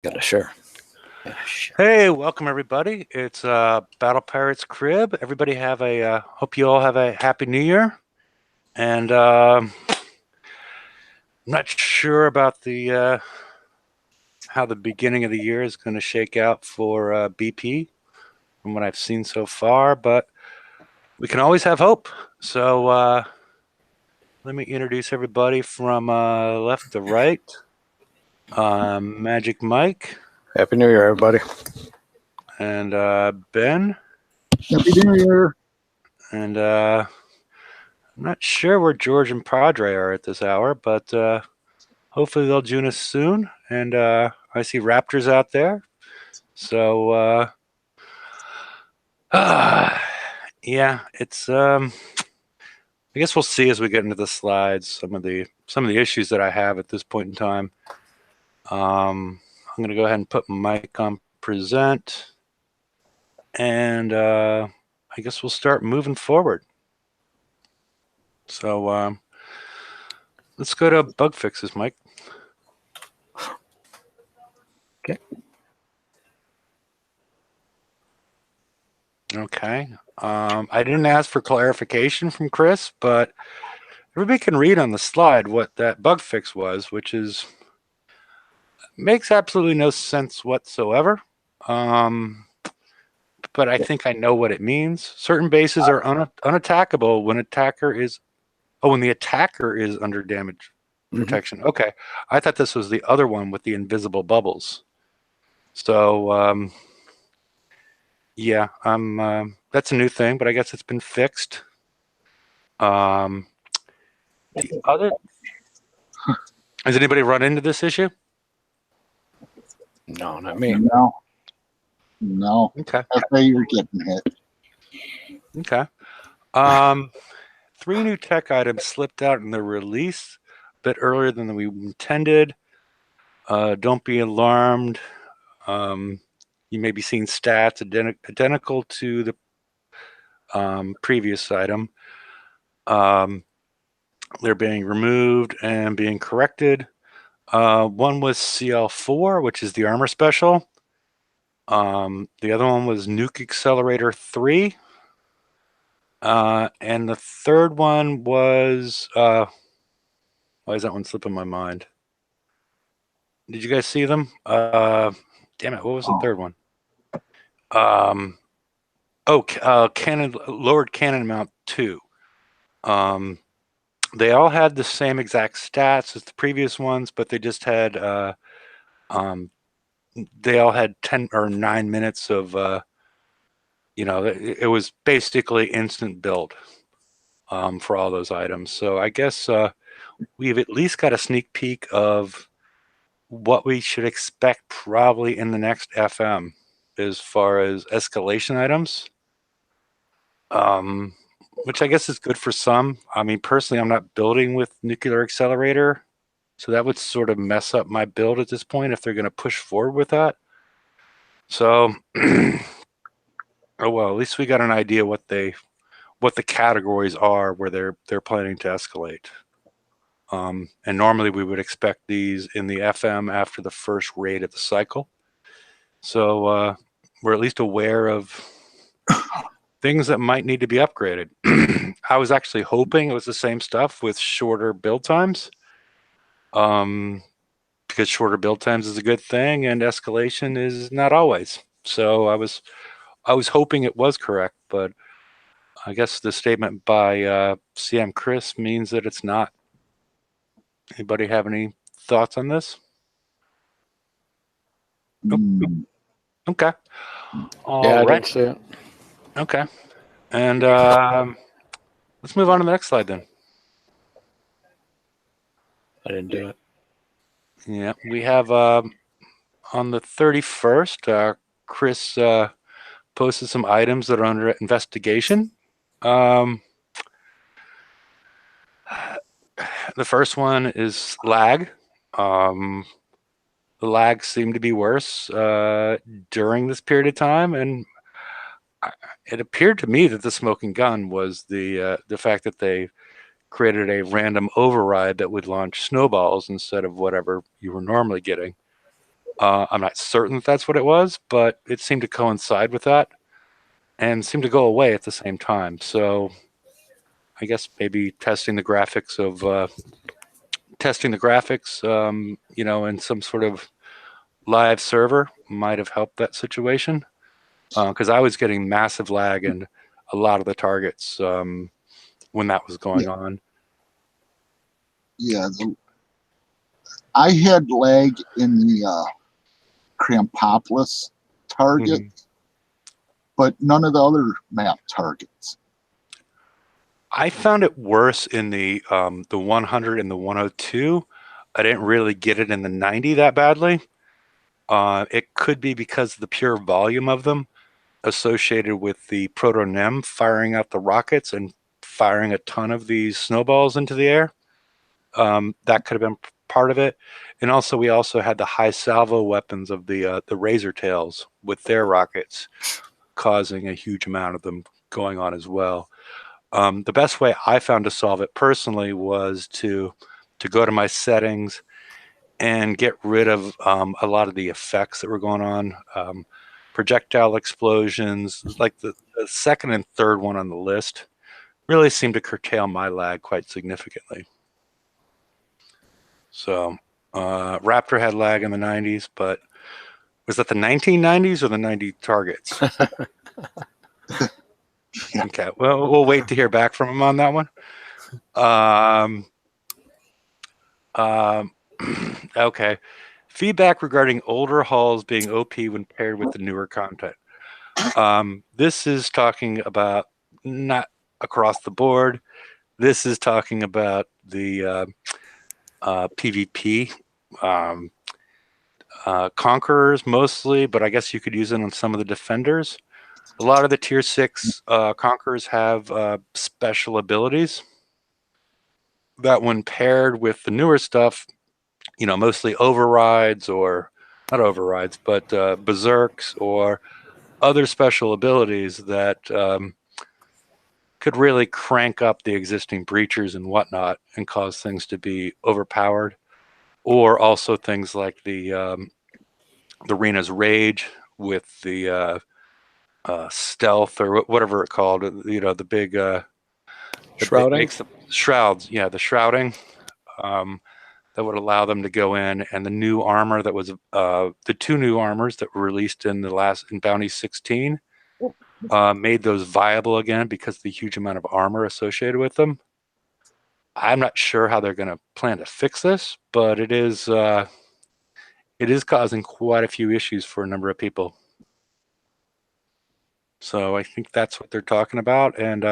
Gotta share. Yeah, share. Hey, welcome everybody. It's Battle Pirates Crib. Everybody have a hope you all have a happy new year. And I'm not sure about the how the beginning of the year is going to shake out for BP from what I've seen so far, but we can always have hope. So let me introduce everybody from left to right. Magic Mike Happy New Year, everybody. and Ben Happy New Year. and I'm not sure where George and Padre are at this hour, but hopefully they'll join us soon. And I see Raptors out there. So yeah, it's I guess we'll see as we get into the slides some of the issues that I have at this point in time. I'm gonna go ahead and put my mic on present, and I guess we'll start moving forward. So let's go to bug fixes, Mike. Okay. Okay. I didn't ask for clarification from Chris, but everybody can read on the slide what that bug fix was, which is makes absolutely no sense whatsoever. But I think I know what it means. Certain bases are unattackable when when the attacker is under damage protection. Mm-hmm. Okay, I thought this was the other one with the invisible bubbles. So yeah, that's a new thing, but I guess it's been fixed. The other, has anybody run into this issue? No, not me. No. Okay. I say you're getting hit. Okay. 3 new tech items slipped out in the release a bit earlier than we intended. Don't be alarmed. You may be seeing stats identical to the previous item. They're being removed and being corrected. One was CL4, which is the armor special. The other one was Nuke Accelerator 3. And the third one was why is that one slipping my mind? Did you guys see them? Damn it, what was the third one? Cannon lowered cannon mount 2. They all had the same exact stats as the previous ones, but they just had they all had 10 or 9 minutes of it was basically instant build for all those items. So I guess we've at least got a sneak peek of what we should expect probably in the next FM as far as escalation items. Which I guess is good for some. I mean, personally, I'm not building with nuclear accelerator, so that would sort of mess up my build at this point if they're going to push forward with that. So, oh well, at least we got an idea what the categories are where they're planning to escalate. And normally we would expect these in the FM after the first raid of the cycle. So we're at least aware of things that might need to be upgraded. I was actually hoping it was the same stuff with shorter build times, because shorter build times is a good thing and escalation is not always. So I was hoping it was correct, but I guess the statement by CM Chris means that it's not. Anybody have any thoughts on this? Mm. Okay. I don't see it. Okay. And let's move on to the next slide then. I didn't do it. Yeah, we have on the 31st, Chris posted some items that are under investigation. The first one is lag. The lag seemed to be worse during this period of time, and it appeared to me that the smoking gun was the fact that they created a random override that would launch snowballs instead of whatever you were normally getting. I'm not certain that that's what it was, but it seemed to coincide with that and seemed to go away at the same time. So I guess maybe testing the graphics, in some sort of live server might have helped that situation, because I was getting massive lag in a lot of the targets when that was going on. Yeah, I had lag in the Crampopolis target, but none of the other map targets. I found it worse in the 100 and the 102. I didn't really get it in the 90 that badly. It could be because of the pure volume of them associated with the proto-nem firing out the rockets and firing a ton of these snowballs into the air. That could have been part of it. And also, we also had the high salvo weapons of the Razor Tails with their rockets, causing a huge amount of them going on as well. The best way I found to solve it personally was to go to my settings and get rid of a lot of the effects that were going on. Projectile explosions, like the second and third one on the list, really seemed to curtail my lag quite significantly. So Raptor had lag in the 90s, but was that the 1990s or the 90 targets? Okay, well, we'll wait to hear back from him on that one. Okay. Feedback regarding older hulls being OP when paired with the newer content. This is talking about not across the board. This is talking about the PvP conquerors mostly, but I guess you could use it on some of the defenders. A lot of the tier 6 conquerors have special abilities that, when paired with the newer stuff, mostly overrides, or not overrides, but berserks or other special abilities that could really crank up the existing breachers and whatnot and cause things to be overpowered. Or also things like the Arena's Rage with the stealth, or whatever it's called, the big Shrouding? makes the shrouds, the shrouding, that would allow them to go in, and the new armor that was the 2 new armors that were released in Bounty 16 made those viable again because of the huge amount of armor associated with them. I'm not sure how they're going to plan to fix this, but it is causing quite a few issues for a number of people. So I think that's what they're talking about. And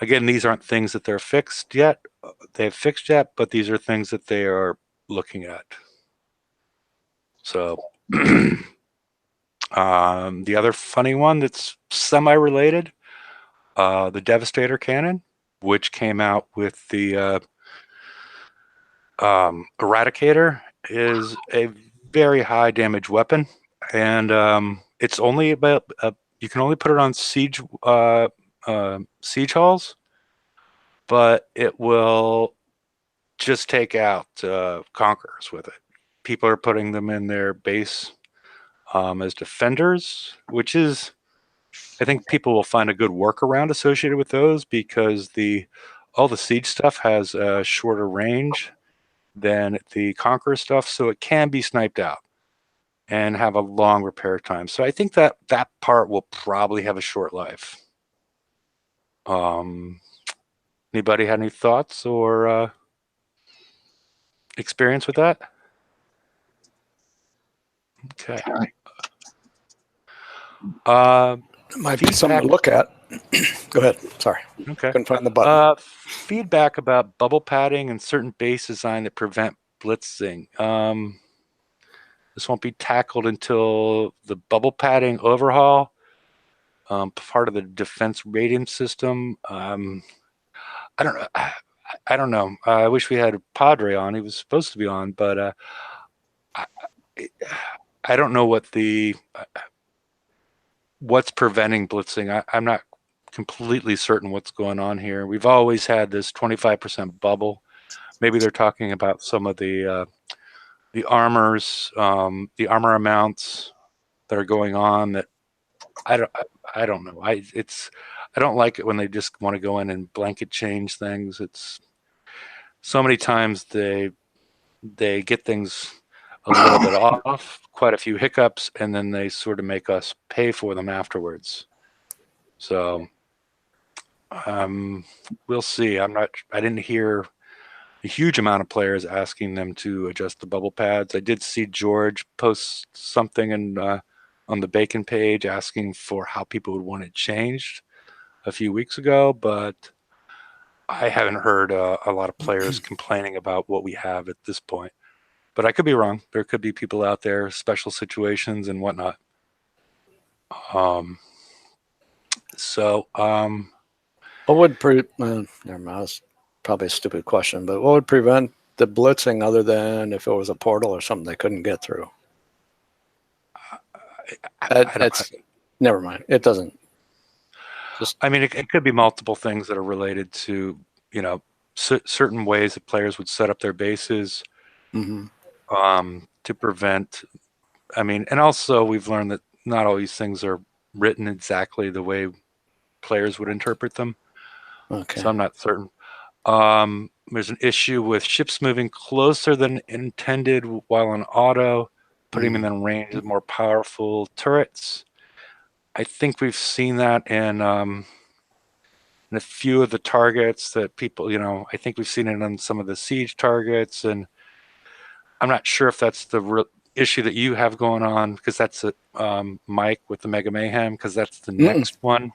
again, these aren't things that they've fixed yet, but these are things that they are looking at. So the other funny one that's semi-related, the Devastator cannon, which came out with the Eradicator, is a very high damage weapon, and it's only about you can only put it on siege halls, but it will just take out conquerors with it. People are putting them in their base as defenders, which is, I think people will find a good workaround associated with those, because all the siege stuff has a shorter range than the conqueror stuff, so it can be sniped out and have a long repair time. So I think that part will probably have a short life. Anybody had any thoughts or experience with that? Okay. Might be something to look at. Go ahead. Sorry. Okay. Couldn't find the button. Feedback about bubble padding and certain base design that prevent blitzing. This won't be tackled until the bubble padding overhaul, part of the defense rating system. I don't know. I don't know. I wish we had Padre on. He was supposed to be on, but I don't know what's preventing blitzing. I'm not completely certain what's going on here. We've always had this 25% bubble. Maybe they're talking about some of the the armors, the armor amounts that are going on that I don't know. I don't like it when they just want to go in and blanket change things. It's so many times they get things a little bit off, quite a few hiccups, and then they sort of make us pay for them afterwards. So we'll see. I didn't hear a huge amount of players asking them to adjust the bubble pads. I did see George post something on the Bacon page asking for how people would want it changed a few weeks ago, but I haven't heard a lot of players complaining about what we have at this point. But I could be wrong. There could be people out there, special situations and whatnot. What would never mind, that's probably a stupid question, but what would prevent the blitzing other than if it was a portal or something they couldn't get through? Never mind. It doesn't. I mean, it could be multiple things that are related to, certain ways that players would set up their bases to prevent. I mean, and also we've learned that not all these things are written exactly the way players would interpret them. Okay. So I'm not certain. There's an issue with ships moving closer than intended while on auto, putting them in range of more powerful turrets. I think we've seen that in a few of the targets that people, I think we've seen it on some of the siege targets, and I'm not sure if that's the real issue that you have going on, because that's Mike with the Mega Mayhem, because that's the next one.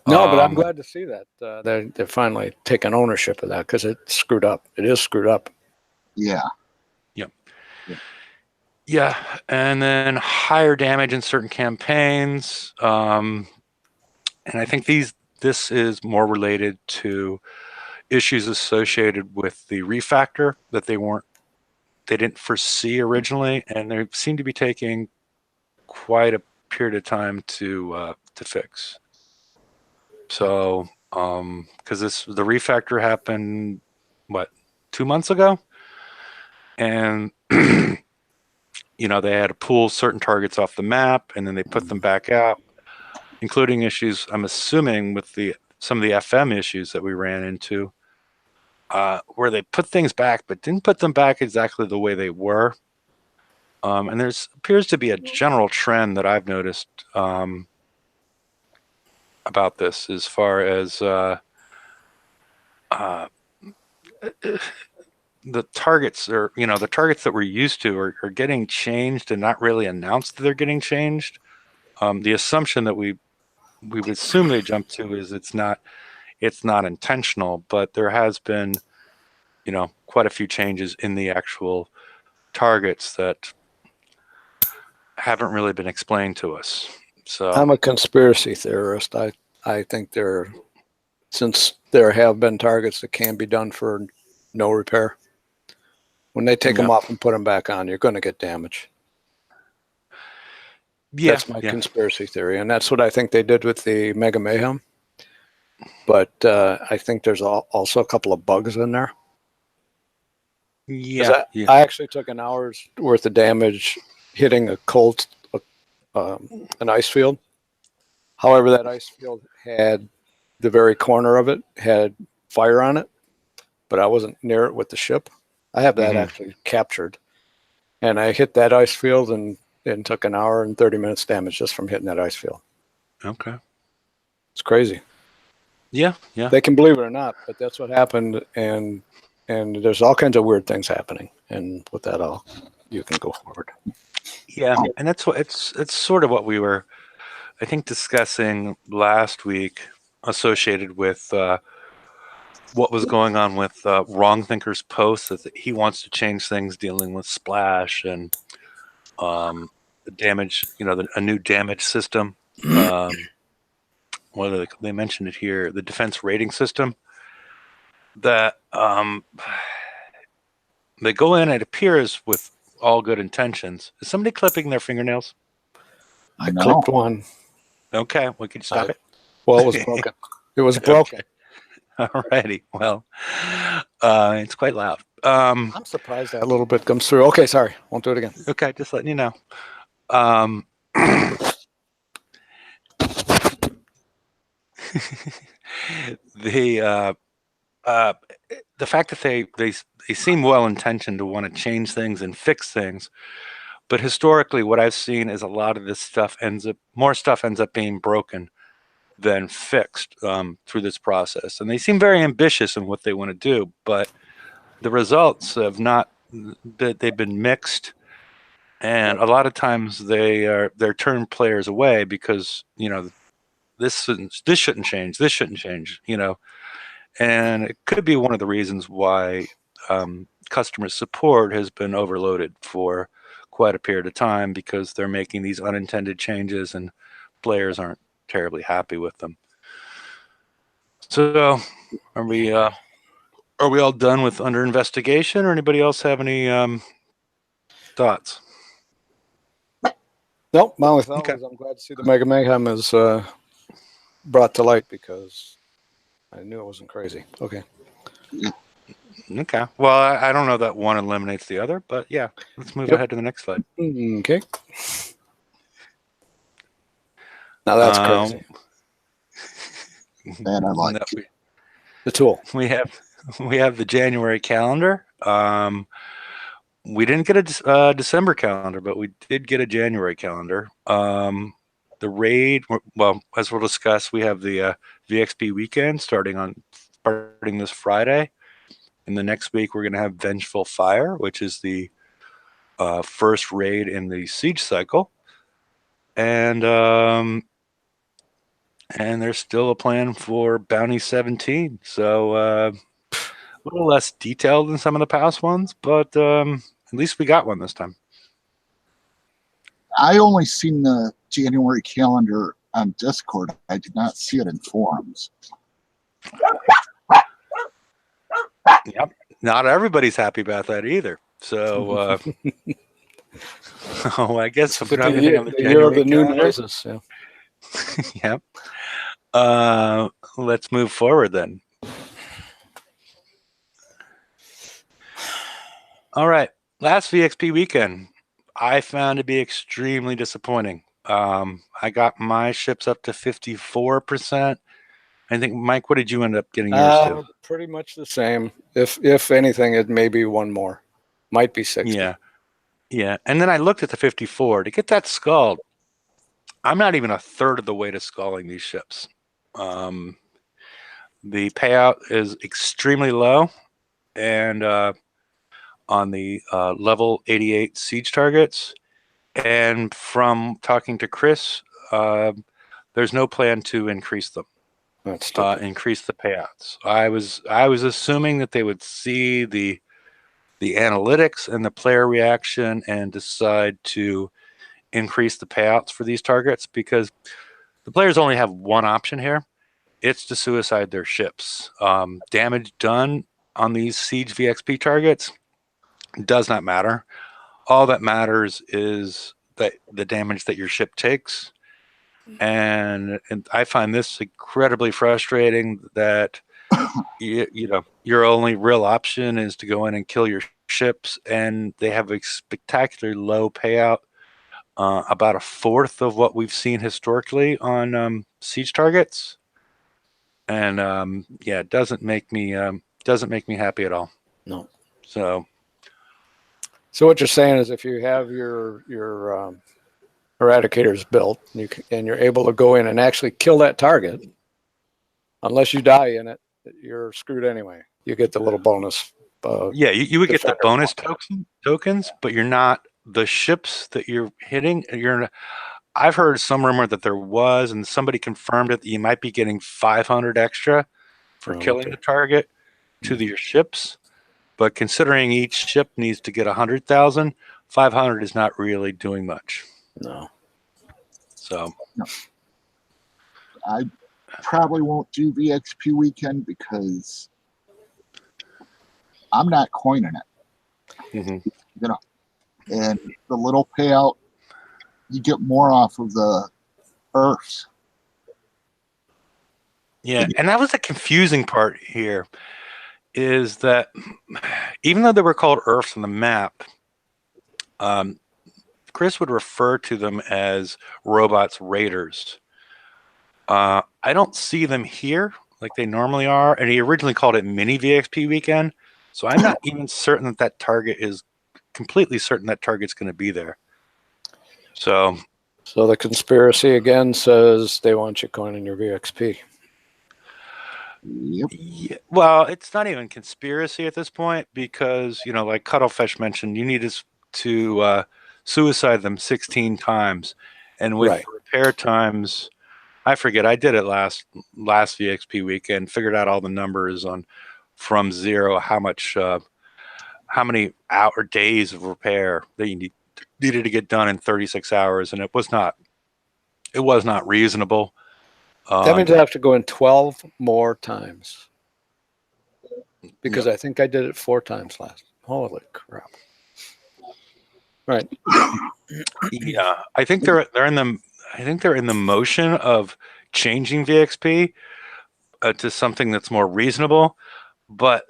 No, but I'm glad to see that they're finally taking ownership of that, because it's screwed up. It is screwed up. Yeah. Yeah, and then higher damage in certain campaigns, and I think this is more related to issues associated with the refactor that they didn't foresee originally, and they seem to be taking quite a period of time to fix. So, because the refactor happened 2 months ago, and they had to pull certain targets off the map, and then they put them back out, including issues, I'm assuming, with some of the FM issues that we ran into, where they put things back but didn't put them back exactly the way they were. And there appears to be a general trend that I've noticed about this, as far as the targets the targets that we're used to are getting changed and not really announced that they're getting changed. The assumption that we would assume they jump to is it's not intentional, but there has been quite a few changes in the actual targets that haven't really been explained to us. So I'm a conspiracy theorist. I think since there have been targets that can be done for no repair, when they take them off and put them back on, you're going to get damage. Yeah, that's my conspiracy theory, and that's what I think they did with the Mega Mayhem. But I think there's also a couple of bugs in there. Yeah, I actually took an hour's worth of damage hitting an ice field. However, that ice field had the very corner of it had fire on it, but I wasn't near it with the ship. I have that actually captured, and I hit that ice field and took an hour and 30 minutes damage just from hitting that ice field. Okay, it's crazy. Yeah. They can believe it or not, but that's what happened, and there's all kinds of weird things happening. And with that, you can go forward. Yeah, and that's what it's sort of what we were, I think, discussing last week, associated with what was going on with Wrong Thinker's post, that he wants to change things dealing with splash and the damage, a new damage system. What they mentioned it here, the defense rating system, that they go in, it appears, with all good intentions. Is somebody clipping their fingernails? I clipped one. Okay, we can stop it. Well, it was broken. It was broken. Okay. Alrighty. Well, It's quite loud. I'm surprised that little bit comes through. Okay, sorry. Won't do it again. Okay, just letting you know. Um, the the fact that they seem well intentioned to want to change things and fix things, but historically, what I've seen is a lot of this stuff ends up being broken than fixed through this process, and they seem very ambitious in what they want to do, but the results have not. They've been mixed. And a lot of times they're turned players away because this shouldn't change, and it could be one of the reasons why customer support has been overloaded for quite a period of time because they're making these unintended changes and players aren't terribly happy with them. So are we all done with under investigation, or anybody else have any thoughts? Nope. My only thought Okay. was I'm glad to see the Mega Mayhem is brought to light because I knew it wasn't crazy. Okay. Okay. Well, I don't know that one eliminates the other, but yeah, let's move ahead to the next slide. Okay. Now that's crazy. And I like No, The tool. we have the January calendar. We didn't get a December calendar, but we did get a January calendar. The raid, well, as we'll discuss, we have the VXP weekend starting this Friday. And the next week, we're going to have Vengeful Fire, which is the first raid in the siege cycle. And there's still a plan for Bounty 17. So a little less detailed than some of the past ones, but at least we got one this time. I only seen the January calendar on Discord. I did not see it in forums. Yep. Not everybody's happy about that either. So, I guess if we don't have anything on the year of January the new calendar, Nemesis. Yeah. yep. Let's move forward then. All right. Last VXP weekend, I found to be extremely disappointing. I got my ships up to 54%. I think, Mike, what did you end up getting yours to? Pretty much the same. If anything, it may be one more. Might be 60. Yeah. And then I looked at the 54 to get that skulled. I'm not even a third of the way to sculling these ships. The payout is extremely low, and on the level 88 siege targets. And from talking to Chris, there's no plan to increase them. That's stupid. Increase the payouts. I was assuming that they would see the analytics and the player reaction and decide to increase the payouts for these targets, because the players only have one option here. It's to suicide their ships. Damage done on these siege VXP targets does not matter. All that matters is that the damage that your ship takes. And I find this incredibly frustrating that your only real option is to go in and kill your ships, and they have a spectacularly low payout, about a fourth of what we've seen historically on siege targets. And it doesn't make me happy at all. No. So what you're saying is, if you have your eradicators built, and you're able to go in and actually kill that target, unless you die in it, you're screwed anyway. You get the little bonus. You would get the bonus tokens, but you're not the ships that you're hitting. I've heard some rumor that there was, and somebody confirmed it, that you might be getting 500 extra for killing the target to your ships. But considering each ship needs to get 100,000, 500 is not really doing much. No. So I probably won't do VXP weekend because I'm not coining it. Mm-hmm. And the little payout, you get more off of the Earths. Yeah, and that was the confusing part here. is that even though they were called Earths on the map, Chris would refer to them as robots raiders. I don't see them here like they normally are, and he originally called it Mini VXP Weekend. So I'm not even certain that that target is completely certain that target's going to be there. So the conspiracy again says they want you coining your VXP. Yep. yeah, well, it's not even conspiracy at this point because, you know, like Cuttlefish mentioned, you need to suicide them 16 times. And with Right. repair times, I forget, I did it last VXP weekend, figured out all the numbers on from zero, how many hour days of repair that you needed to get done in 36 hours. And it was not reasonable. That means I have to go in 12 more times because Yep. I think I did it 4 times last. Holy crap! Right. Yeah, I think they're in the motion of changing VXP to something that's more reasonable, but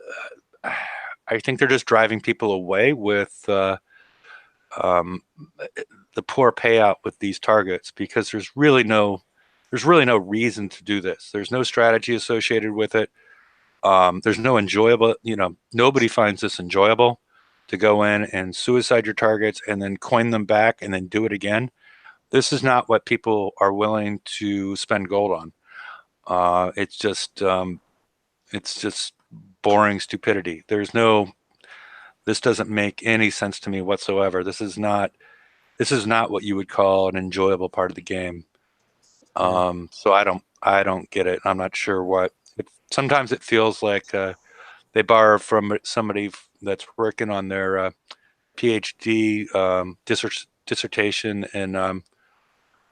I think they're just driving people away with um, the poor payout with these targets because there's really no reason to do this. There's no strategy associated with it. There's no enjoyable. You know, nobody finds this enjoyable to go in and suicide your targets and then coin them back and then do it again. This is not what people are willing to spend gold on. It's just boring stupidity. This doesn't make any sense to me whatsoever. This is not what you would call an enjoyable part of the game. So I don't get it. I'm not sure what. Sometimes it feels like they borrow from somebody that's working on their PhD dissertation in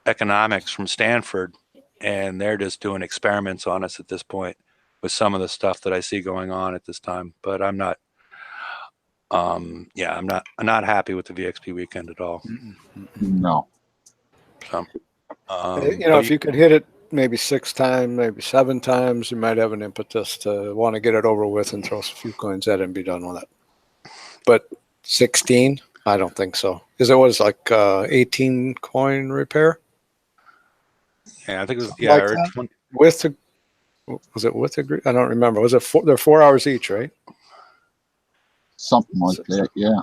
economics from Stanford, and they're just doing experiments on us at this point with some of the stuff that I see going on at this time. But I'm not. I'm not happy with the VXP weekend at all. No. So, If you could hit it maybe 6 times, maybe 7 times, you might have an impetus to want to get it over with and throw a few coins at it and be done with it. But 16, I don't think so. Because it was like 18 coin repair. yeah, I think it was Like that? Was it with the? I don't remember. Was it? They're 4 hours each, right? Something like that. Yeah.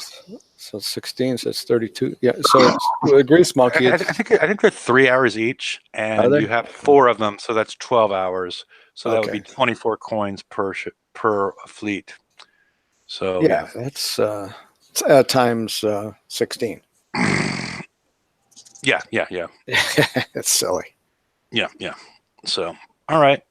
So 16, so it's 32. Yeah. So it's, with a grease monkey, I think they're 3 hours each, and they? you have 4 of them, so that's 12 hours. So that would be Okay. 24 coins per fleet. So Yeah, that's it's, times 16. yeah. It's silly. Yeah. So all right.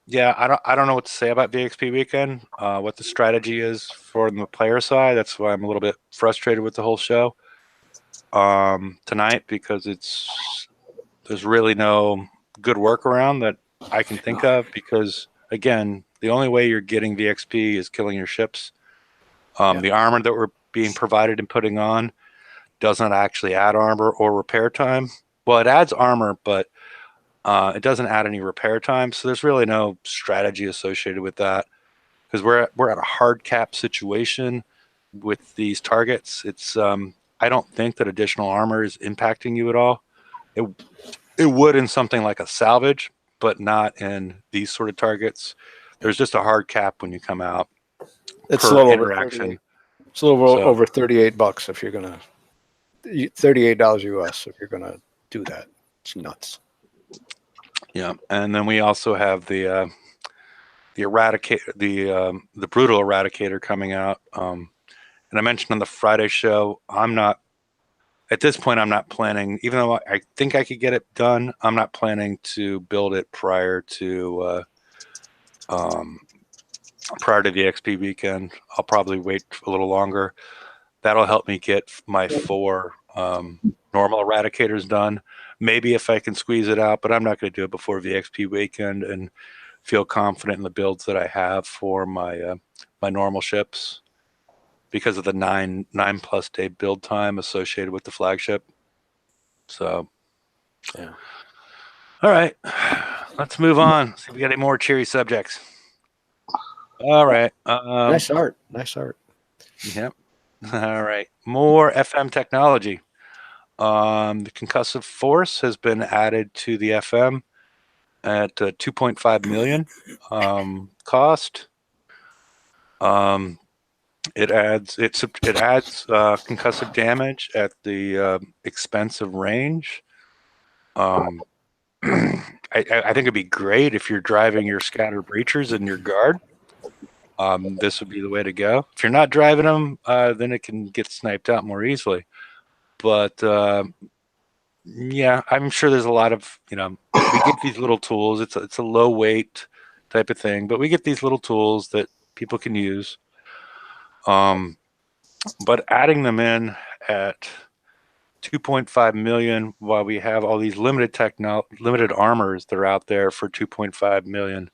Yeah, I don't know what to say about VXP weekend. What the strategy is for the player side. That's why I'm a little bit frustrated with the whole show tonight because there's really no good workaround that I can think of because again, the only way you're getting VXP is killing your ships. The armor that we're being provided and putting on doesn't actually add armor or repair time. Well, it adds armor, but it doesn't add any repair time. So there's really no strategy associated with that because we're at a hard cap situation with these targets. It's I don't think that additional armor is impacting you at all. It would in something like a salvage, but not in these sort of targets. There's just a hard cap when you come out It's a per little over interaction. 38. It's a little So, over $38 if you're gonna $38 US if you're gonna do that. It's nuts. yeah, and then we also have the brutal eradicator coming out. And I mentioned on the Friday show, I'm not at this point. I'm not planning, even though I think I could get it done. I'm not planning to build it prior to the XP weekend. I'll probably wait a little longer. That'll help me get my 4 normal eradicators done. Maybe if I can squeeze it out, but I'm not going to do it before VXP weekend and feel confident in the builds that I have for my my normal ships because of the 9+ day build time associated with the flagship. So, Yeah. all right, let's move on. See if we got any more cheery subjects. All right. Nice art. Nice art. Yep. All right. More FM technology. The concussive force has been added to the FM at 2.5 million cost. It adds concussive damage at the expense of range. I think it'd be great if you're driving your scatter breachers in your guard. This would be the way to go. If you're not driving them, then it can get sniped out more easily. But yeah, I'm sure there's a lot of, we get these little tools. It's a low weight type of thing, but we get these little tools that people can use. But adding them in at 2.5 million while we have all these limited armors that are out there for 2.5 million,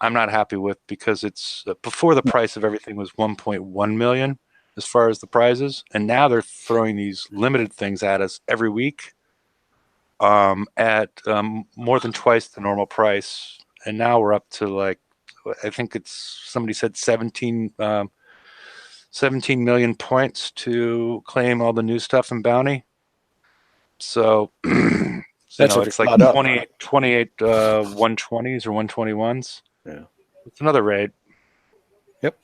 I'm not happy with, because it's before the price of everything was 1.1 million as far as the prizes, and now they're throwing these limited things at us every week at more than twice the normal price, and now we're up to, like, I think it's, somebody said 17 million points to claim all the new stuff in bounty. So That's it's like 28 120s or 121s. Yeah. It's another raid. Yep.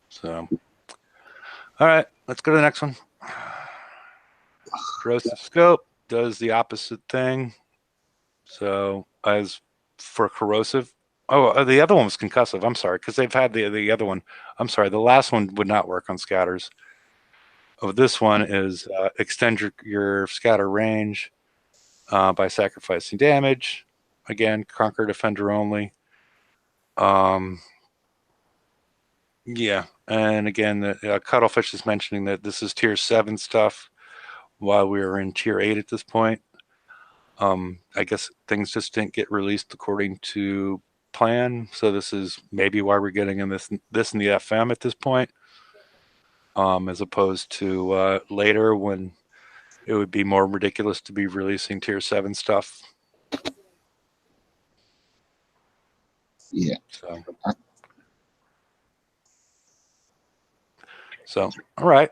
So, all right, let's go to the next one. Corrosive scope does the opposite thing. So, as for corrosive, the other one was concussive. I'm sorry, because they've had the other one. I'm sorry, the last one would not work on scatters. Oh, this one is extend your scatter range by sacrificing damage. Again, conquer defender only. Yeah, and again, the Cuttlefish is mentioning that this is tier 7 stuff, while we were in tier 8 at this point. I guess things just didn't get released according to plan, so this is maybe why we're getting in this in the FM at this point, as opposed to later, when it would be more ridiculous to be releasing tier 7 stuff. Yeah. So all right.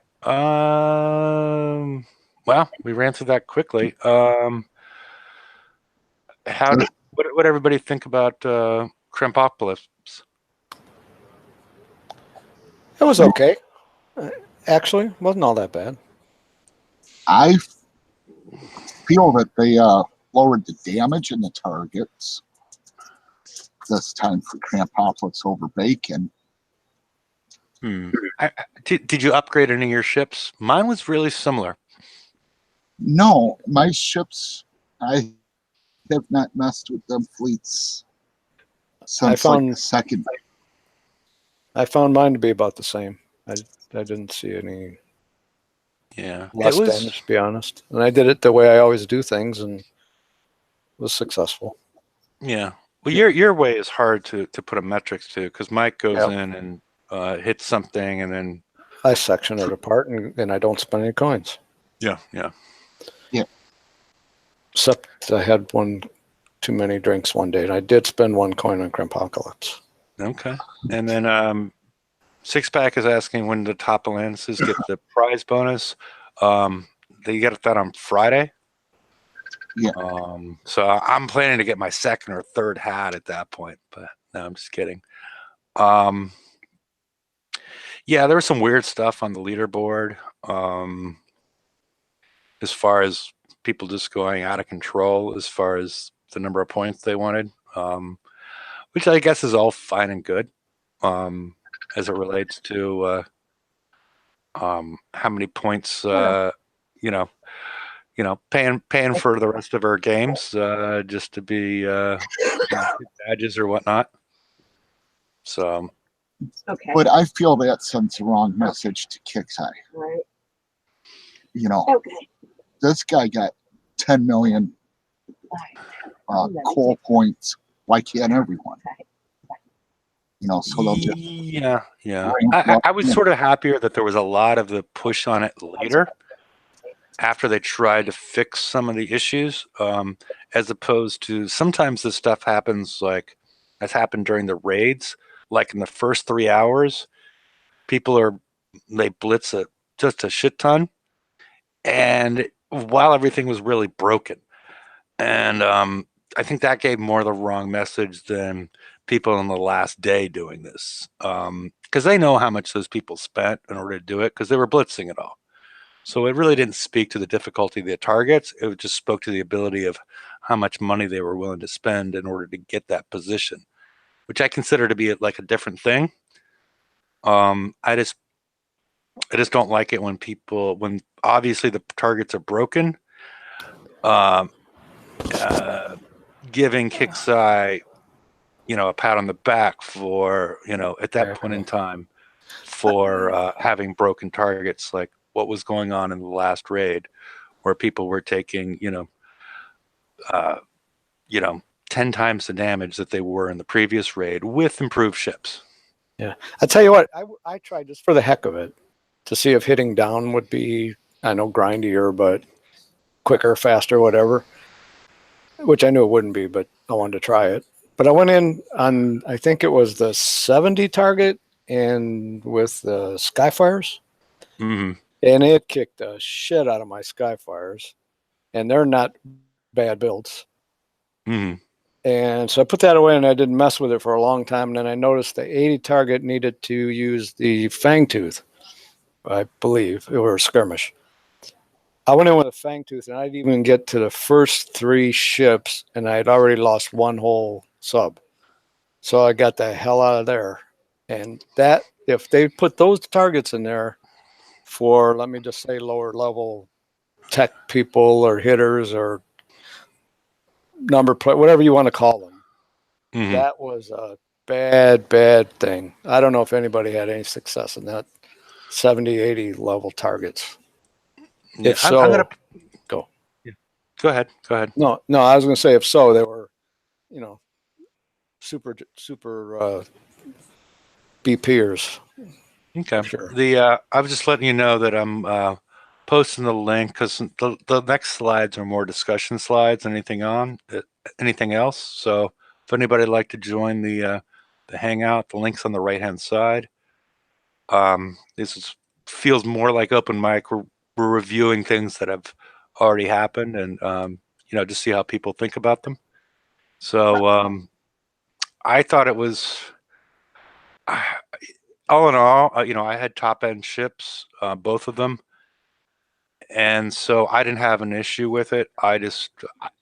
Well, we ran through that quickly. What everybody think about Crampocalypse? It was okay. Actually, wasn't all that bad. I feel that they lowered the damage in the targets this time for Crampocalypse over Bacon. Did you upgrade any of your ships? Mine was really similar. No, my ships, I have not messed with them fleets since like the second. I found mine to be about the same. I didn't see any less damage, to be honest. And I did it the way I always do things, and was successful. Yeah. Well, your way is hard to put a metrics to, because Mike goes in and hits something, and then I section it apart, and I don't spend any coins. Yeah. Except I had one too many drinks one day, and I did spend 1 coin on Crampocalypse. Okay. And then Six Pack is asking when the top alliances get the prize bonus. They get that on Friday. Yeah. So I'm planning to get my second or third hat at that point, but no, I'm just kidding. Yeah, there was some weird stuff on the leaderboard, as far as people just going out of control as far as the number of points they wanted, which I guess is all fine and good, as it relates to how many points, paying for the rest of our games, just to be badges or whatnot. So, okay. But I feel that sends the wrong message to Kixeye. Right. Okay. This guy got 10 million coal points. Why can't everyone? So they'll just yeah. I was sort of happier that there was a lot of the push on it later, after they tried to fix some of the issues, as opposed to sometimes this stuff happens like has happened during the raids. Like in the first 3 hours, they blitz just a shit ton, and while everything was really broken, and I think that gave more the wrong message than people on the last day doing this, because they know how much those people spent in order to do it because they were blitzing it all. So it really didn't speak to the difficulty of the targets. It just spoke to the ability of how much money they were willing to spend in order to get that position, which I consider to be like a different thing. I just don't like it when obviously the targets are broken, um, giving Kixeye, a pat on the back for, at that point in time for having broken targets, like what was going on in the last raid where people were taking, uh, 10 times the damage that they were in the previous raid with improved ships. Yeah. I tell you what, I tried just for the heck of it to see if hitting down would be, I know, grindier, but quicker, faster, whatever, which I knew it wouldn't be, but I wanted to try it. But I went in on, I think it was the 70 target and with the Skyfires, Mm-hmm. and it kicked the shit out of my Skyfires, and they're not bad builds. Mm-hmm. And so I put that away and I didn't mess with it for a long time. And then I noticed the 80 target needed to use the Fang Tooth, I believe, or skirmish. I went in with a Fang Tooth and I didn't even get to the first 3 ships and I had already lost one whole sub. So I got the hell out of there. And that, if they put those targets in there for, let me just say, lower level tech people or hitters or number play, whatever you want to call them, Mm-hmm. that was a bad thing. I don't know if anybody had any success in that 70, 80 level targets. Yeah, If so, I'm gonna go. Yeah. Go ahead. No, I was going to say, if so, they were, super BPers. Okay. Sure. I was just letting you know that I'm posting the link because the next slides are more discussion slides than anything else. So if anybody would like to join the hangout, the link's on the right hand side. Feels more like open mic. We're reviewing things that have already happened, and just see how people think about them. So I thought it was. All in all, I had top end ships, both of them, and so I didn't have an issue with it. I just,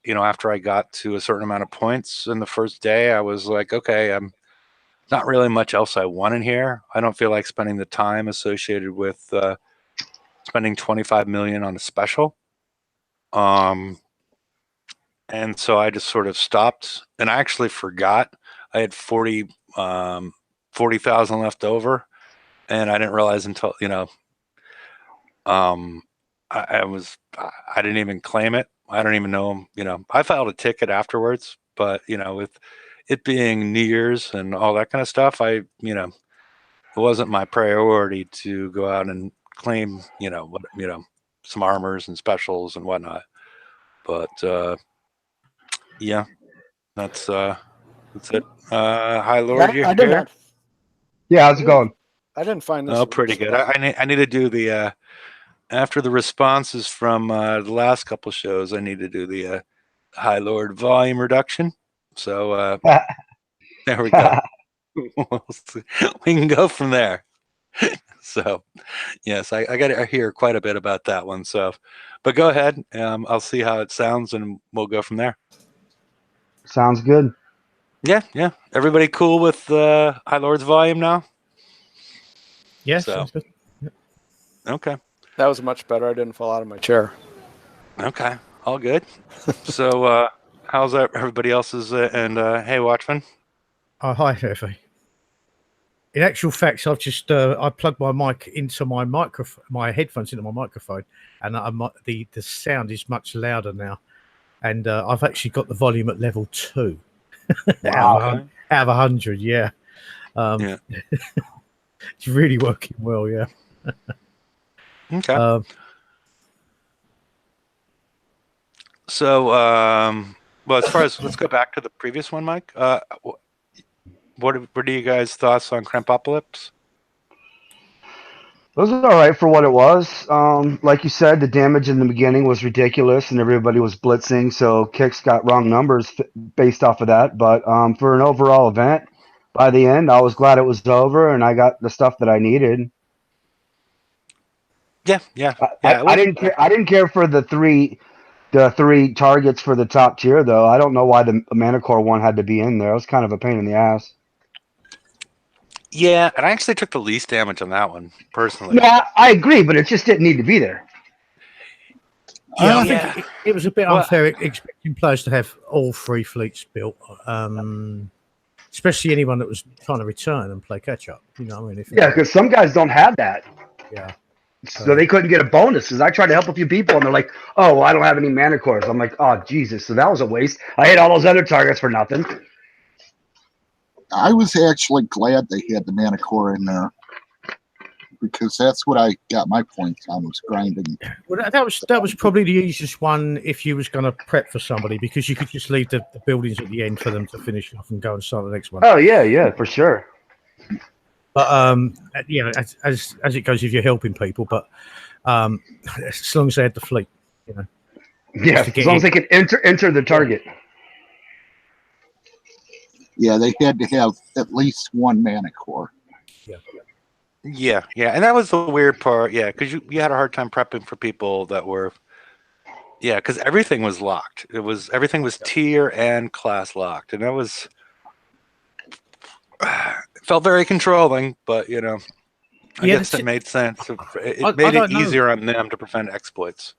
after I got to a certain amount of points in the first day, I was like, okay, I'm not really much else I want in here. I don't feel like spending the time associated with spending 25 million on a special. And so I just sort of stopped, and I actually forgot I had 40,000 left over, and I didn't realize until Um, I didn't even claim it. I don't even know. I filed a ticket afterwards, but with it being New Year's and all that kind of stuff, it wasn't my priority to go out and claim, some armors and specials and whatnot. But yeah, that's it. Hi, Lord, you're I did here. not. Yeah, how's it going? I didn't find this. Oh, pretty good. I need to do the after the responses from the last couple shows. I need to do the High Lord volume reduction. So there we go. We can go from there. So yes, I got to hear quite a bit about that one. So, but go ahead. I'll see how it sounds, and we'll go from there. Sounds good. Yeah. Everybody cool with High Lord's volume now? Yes. So, Good. okay. That was much better. I didn't fall out of my chair. Okay. All good. So, how's everybody else's? And hey, Watchman. Oh, hi, Effie. In actual facts, I've just I plugged my mic into my headphones into my microphone, and the sound is much louder now. And I've actually got the volume at level 2 Wow. out of 100. Yeah, Yeah. it's really working well. Yeah. Okay. So, well, as far as let's go back to the previous one, Mike. What are you guys' thoughts on Crampopolis? It was all right for what it was. Like you said, the damage in the beginning was ridiculous, and everybody was blitzing, so kicks got wrong numbers based off of that. But for an overall event, by the end, I was glad it was over, and I got the stuff that I needed. Yeah. I didn't care. I didn't care for the three targets for the top tier, though. I don't know why the Manicore one had to be in there. It was kind of a pain in the ass. Yeah, and I actually took the least damage on that one personally. No, I agree, but it just didn't need to be there. Yeah, I Yeah. think it was a bit Well- unfair expecting players to have all three fleets built, especially anyone that was trying to return and play catch up. You know what I mean? Yeah, because some guys don't have that. Yeah. So they couldn't get a bonus. Because I tried to help a few people, and they're like, "Oh, well, I don't have any mana cores." I'm like, "Oh, Jesus!" So that was a waste. I hit all those other targets for nothing. I was actually glad they had the mana core in there because that's what I got my points on, was grinding. Well, that was probably the easiest one if you was going to prep for somebody, because you could just leave the buildings at the end for them to finish off and go and start the next one. Oh yeah, for sure. But you know, as it goes, if you're helping people, but as long as they had the fleet, you know. Yeah, to get as long as in. they can enter the target. Yeah, they had to have at least one mana core. Yeah, and that was the weird part. Yeah, because you had a hard time prepping for people that were, because everything was locked. Everything was tier and class locked, and that was it felt very controlling. But I guess it made sense. It made it easier on them to prevent exploits.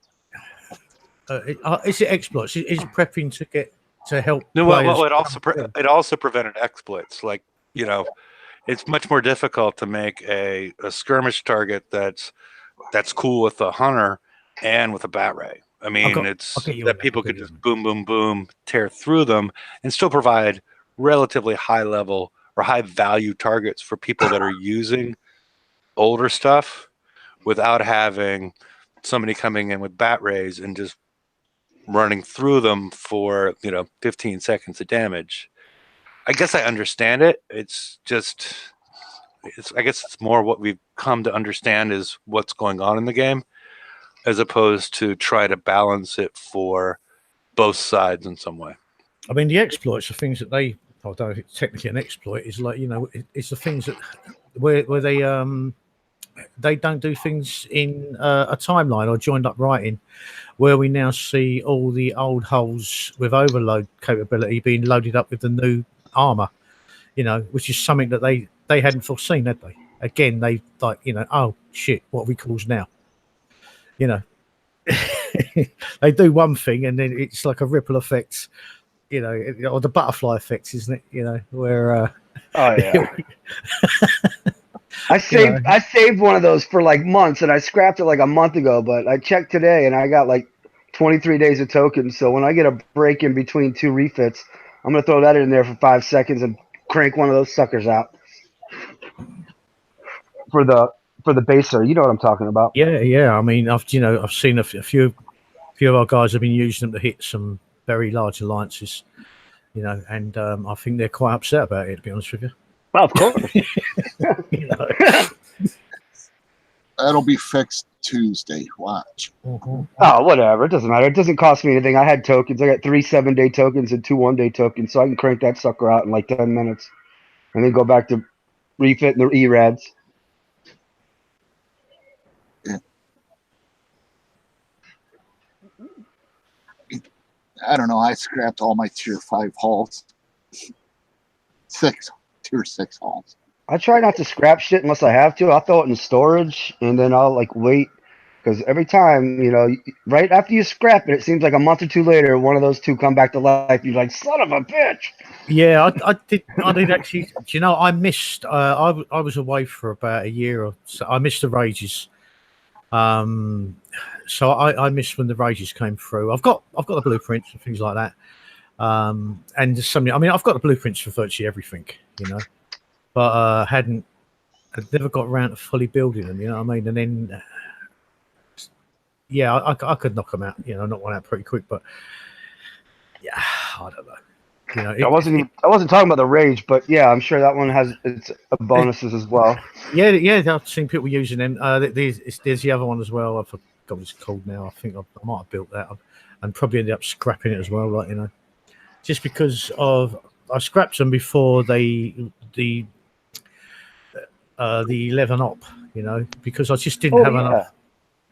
Is it exploits? Is it prepping to help? No, well, it also prevented exploits. Like it's much more difficult to make a skirmish target that's cool with a hunter and with a bat ray. I mean, it's that people could just boom, boom, boom, tear through them and still provide relatively high level or high value targets for people that are using older stuff without having somebody coming in with bat rays and just running through them for 15 seconds of damage. I guess I understand it. It's just, I guess it's more what we've come to understand is what's going on in the game, as opposed to try to balance it for both sides in some way. I mean, the exploits are things that they, although it's technically an exploit, is like it's the things that where they don't do things in a timeline or joined up writing, where we now see all the old hulls with overload capability being loaded up with the new armor, which is something that they hadn't foreseen, had they? Again, they like, oh shit, what are we calls now? They do one thing and then it's like a ripple effect, or the butterfly effect, isn't it? Where oh yeah. I saved one of those for like months, and I scrapped it like a month ago, but I checked today and I got like 23 days of tokens. So when I get a break in between two refits, I'm gonna throw that in there for 5 seconds and crank one of those suckers out for the baser. You know what I'm talking about? Yeah. I mean, I've seen a few of our guys have been using them to hit some very large alliances, and I think they're quite upset about it, to be honest with you. Well, of course. That'll be fixed Tuesday. Watch. Mm-hmm. Oh, whatever. It doesn't matter. It doesn't cost me anything. I had tokens. I got 3 7-day tokens and 2 1-day tokens, so I can crank that sucker out in like 10 minutes, and then go back to refitting the E-Rads. Yeah. I don't know. I scrapped all my tier 5 halls. 6 tier 6 halls. I try not to scrap shit unless I have to. I'll throw it in storage, and then I'll like wait, because every time, right after you scrap it, it seems like a month or two later, one of those two come back to life. You're like, son of a bitch. Yeah, I did actually. Do you know, I missed. I was away for about a year or so. I missed the rages. So I missed when the rages came through. I've got the blueprints and things like that. And there's something. I mean, I've got the blueprints for virtually everything, but I'd never got around to fully building them. You know what I mean? And then, yeah, I could knock them out. Knock one out pretty quick. But yeah, I don't know. You know, I wasn't talking about the Rage, but yeah, I'm sure that one has its bonuses as well. yeah. I've seen people using them. There's the other one as well. I forgot what it's called now. I think I might have built that up and probably ended up scrapping it as well. Like, you know, just because I scrapped them before the 11 op. You know, because I just didn't have enough.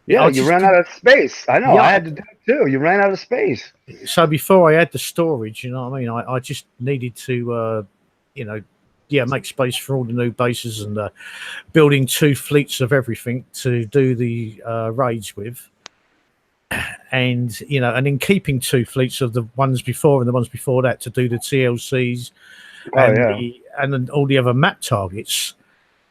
Yeah, you ran out of space. I know. Yeah. I had to do it too. You ran out of space. So before I had the storage, you know what I mean? I just needed to, make space for all the new bases and building 2 fleets of everything to do the raids with. And, you know, and then keeping 2 fleets of the ones before and the ones before that to do the TLCs and then all the other map targets.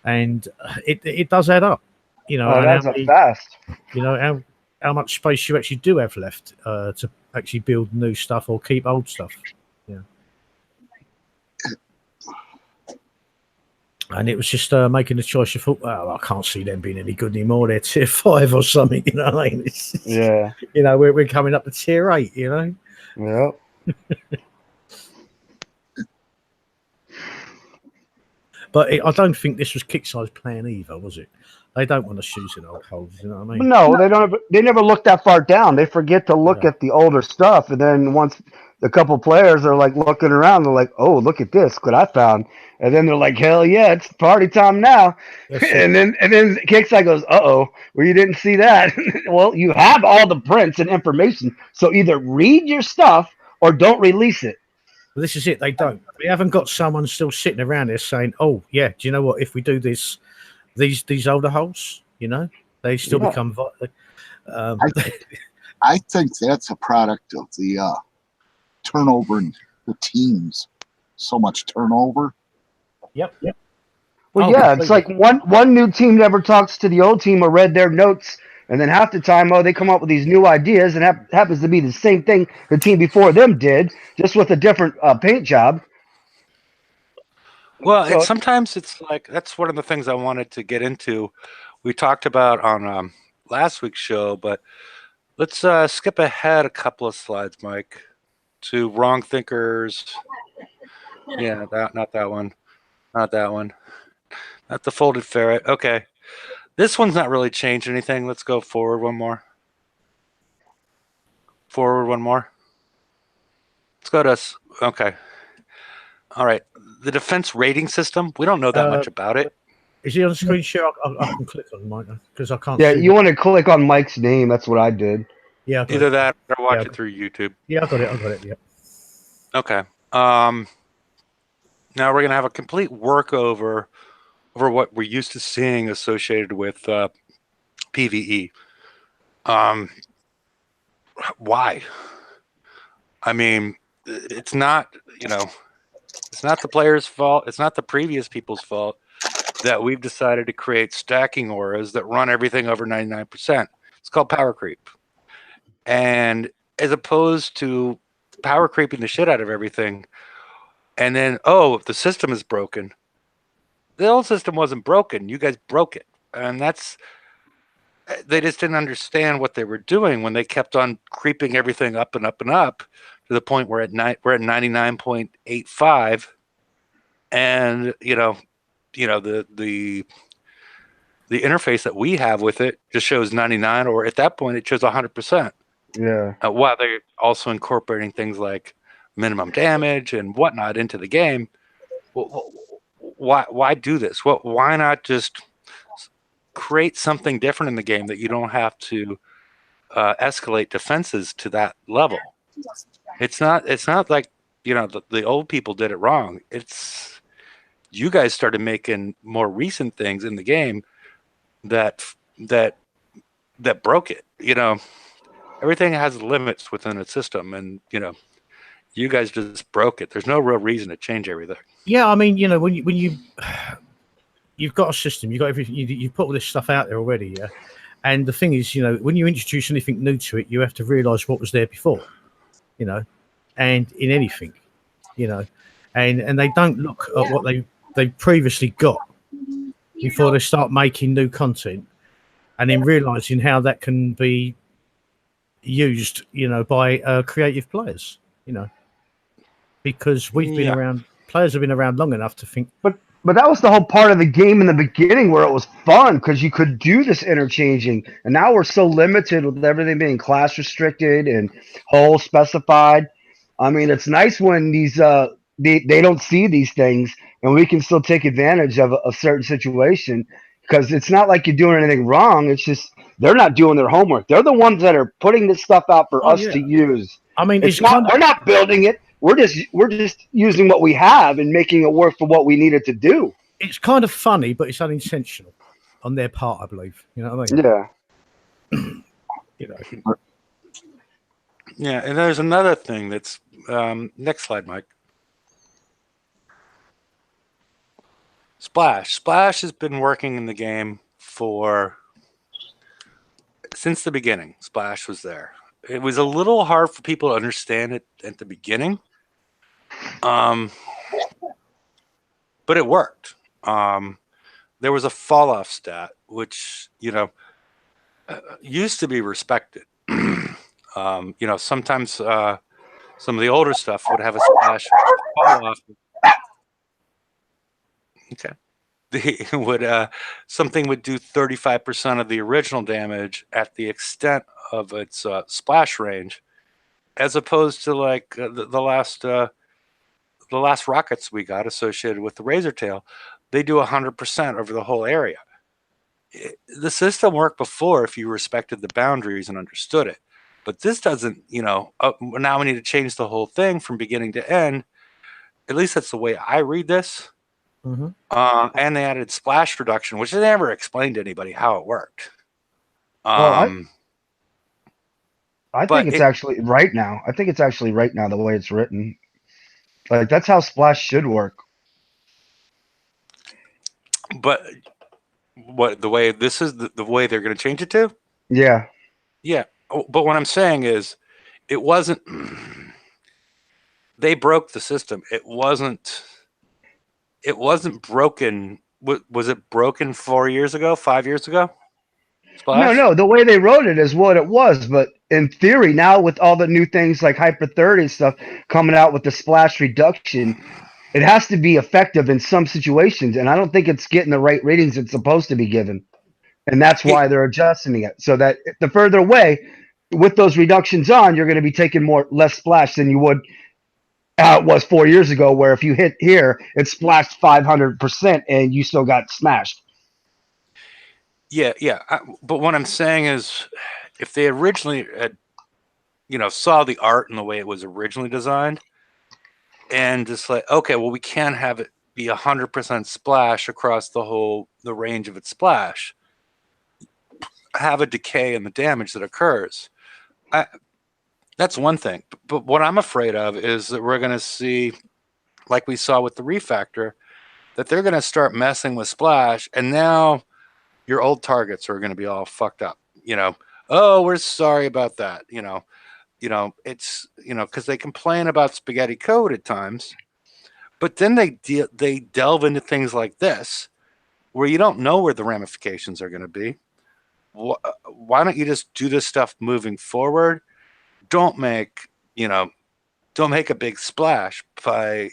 And it does add up, you know. It adds up fast. You know, how much space you actually do have left to actually build new stuff or keep old stuff. Yeah. And it was just making the choice. You thought, well, I can't see them being any good anymore. They're tier 5 or something, you know what I mean? Yeah. You know, we're coming up to tier 8, you know? Yeah. But I don't think this was Kickstarter's plan either, was it? They don't want to shoot in old holes, you know what I mean? No, they don't. They never look that far down. They forget to look at the older stuff, and then once a couple players are like looking around, they're like, "Oh, look at this! What I found!" And then they're like, "Hell yeah, it's party time now!" and then Kickstarter goes, "Uh-oh, well you didn't see that." Well, you have all the prints and information, so either read your stuff or don't release it. Well, this is it. They don't. We haven't got someone still sitting around there saying, "Oh, yeah, do you know what? If we do this." These older holes, you know, they still become. I think that's a product of the turnover in the teams. So much turnover. Yep. Well, it's like one new team never talks to the old team or read their notes, and then half the time, they come up with these new ideas, and happens to be the same thing the team before them did, just with a different paint job. Well, sometimes it's like that's one of the things I wanted to get into. We talked about on last week's show, but let's skip ahead a couple of slides, Mike, to Wrong Thinkers. Yeah, not that one. Not that one. Not the Folded Ferret. Okay. This one's not really changed anything. Let's go forward one more. Forward one more. Let's go to... Okay. All right. The defense rating system, we don't know that much about it. Is he on the screen share? I can click on Mike because I can't. Yeah, you want to click on Mike's name. That's what I did. Yeah. Either that or watch it through YouTube. Yeah, I got it. Yeah. Okay. Now we're going to have a complete workover over what we're used to seeing associated with PvE. Why? I mean, it's not, it's not the player's fault. It's not the previous people's fault that we've decided to create stacking auras that run everything over 99%. It's called power creep. And as opposed to power creeping the shit out of everything, and then, if the system is broken. The old system wasn't broken. You guys broke it. And they just didn't understand what they were doing when they kept on creeping everything up and up and up to the point where we're at 99.85. And, the interface that we have with it just shows 99, or at that point it shows 100%. Yeah. While they're also incorporating things like minimum damage and whatnot into the game. Why do this? Why not just create something different in the game that you don't have to escalate defenses to that level? It's not like the old people did it wrong. It's you guys started making more recent things in the game that broke it. Everything has limits within a system, and you guys just broke it. There's no real reason to change everything. Yeah, I mean, when you've got a system, you've got everything, you've put all this stuff out there already, yeah. And the thing is, when you introduce anything new to it, you have to realise what was there before, and in anything, and they don't look at what they previously got before they start making new content, and then realising how that can be used, by creative players, because we've been around. Players have been around long enough to think. But that was the whole part of the game in the beginning where it was fun because you could do this interchanging. And now we're so limited with everything being class restricted and hole specified. I mean, it's nice when these they don't see these things and we can still take advantage of a certain situation because it's not like you're doing anything wrong. It's just they're not doing their homework. They're the ones that are putting this stuff out for us to use. I mean, we're not building it. We're just using what we have and making it work for what we need it to do. It's kind of funny, but it's unintentional on their part, I believe. You know what I mean? Yeah. You know. Yeah, and there's another thing that's next slide, Mike. Splash. Splash has been working in the game since the beginning. Splash was there. It was a little hard for people to understand it at the beginning. But it worked. There was a fall off stat, which, used to be respected. Sometimes some of the older stuff would have a splash fall off. Okay. Something would do 35% of the original damage at the extent of its splash range, as opposed to like the last rockets we got associated with the Razor Tail. They do 100% over the whole area. The system worked before if you respected the boundaries and understood it, but this doesn't. Now we need to change the whole thing from beginning to end. At least that's the way I read this. Mm-hmm. And they added splash reduction, which they never explained to anybody how it worked. I think it's actually right now. I think it's actually right now the way it's written. Like that's how splash should work. But the way this is the way they're going to change it to? Yeah. Yeah. But what I'm saying is it wasn't they broke the system. It wasn't broken. Was it broken 4 years ago, 5 years ago? Splash? No. The way they wrote it is what it was. But in theory, now with all the new things like Hyper 30 stuff coming out with the splash reduction, it has to be effective in some situations. And I don't think it's getting the right ratings it's supposed to be given. And that's why they're adjusting it. So that the further away with those reductions on, you're going to be taking less splash than you would it was 4 years ago, where if you hit here, it splashed 500% and you still got smashed. Yeah. But what I'm saying is, if they originally had, saw the art and the way it was originally designed, and just like, okay, well, we can't have it be 100% splash across the range of its splash, have a decay in the damage that occurs. That's one thing. But what I'm afraid of is that we're going to see, like we saw with the refactor, that they're going to start messing with splash, and now your old targets are going to be all fucked up. Oh, we're sorry about that. It's because they complain about spaghetti code at times, but then they delve into things like this, where you don't know where the ramifications are going to be. Why don't you just do this stuff moving forward? Don't make a big splash by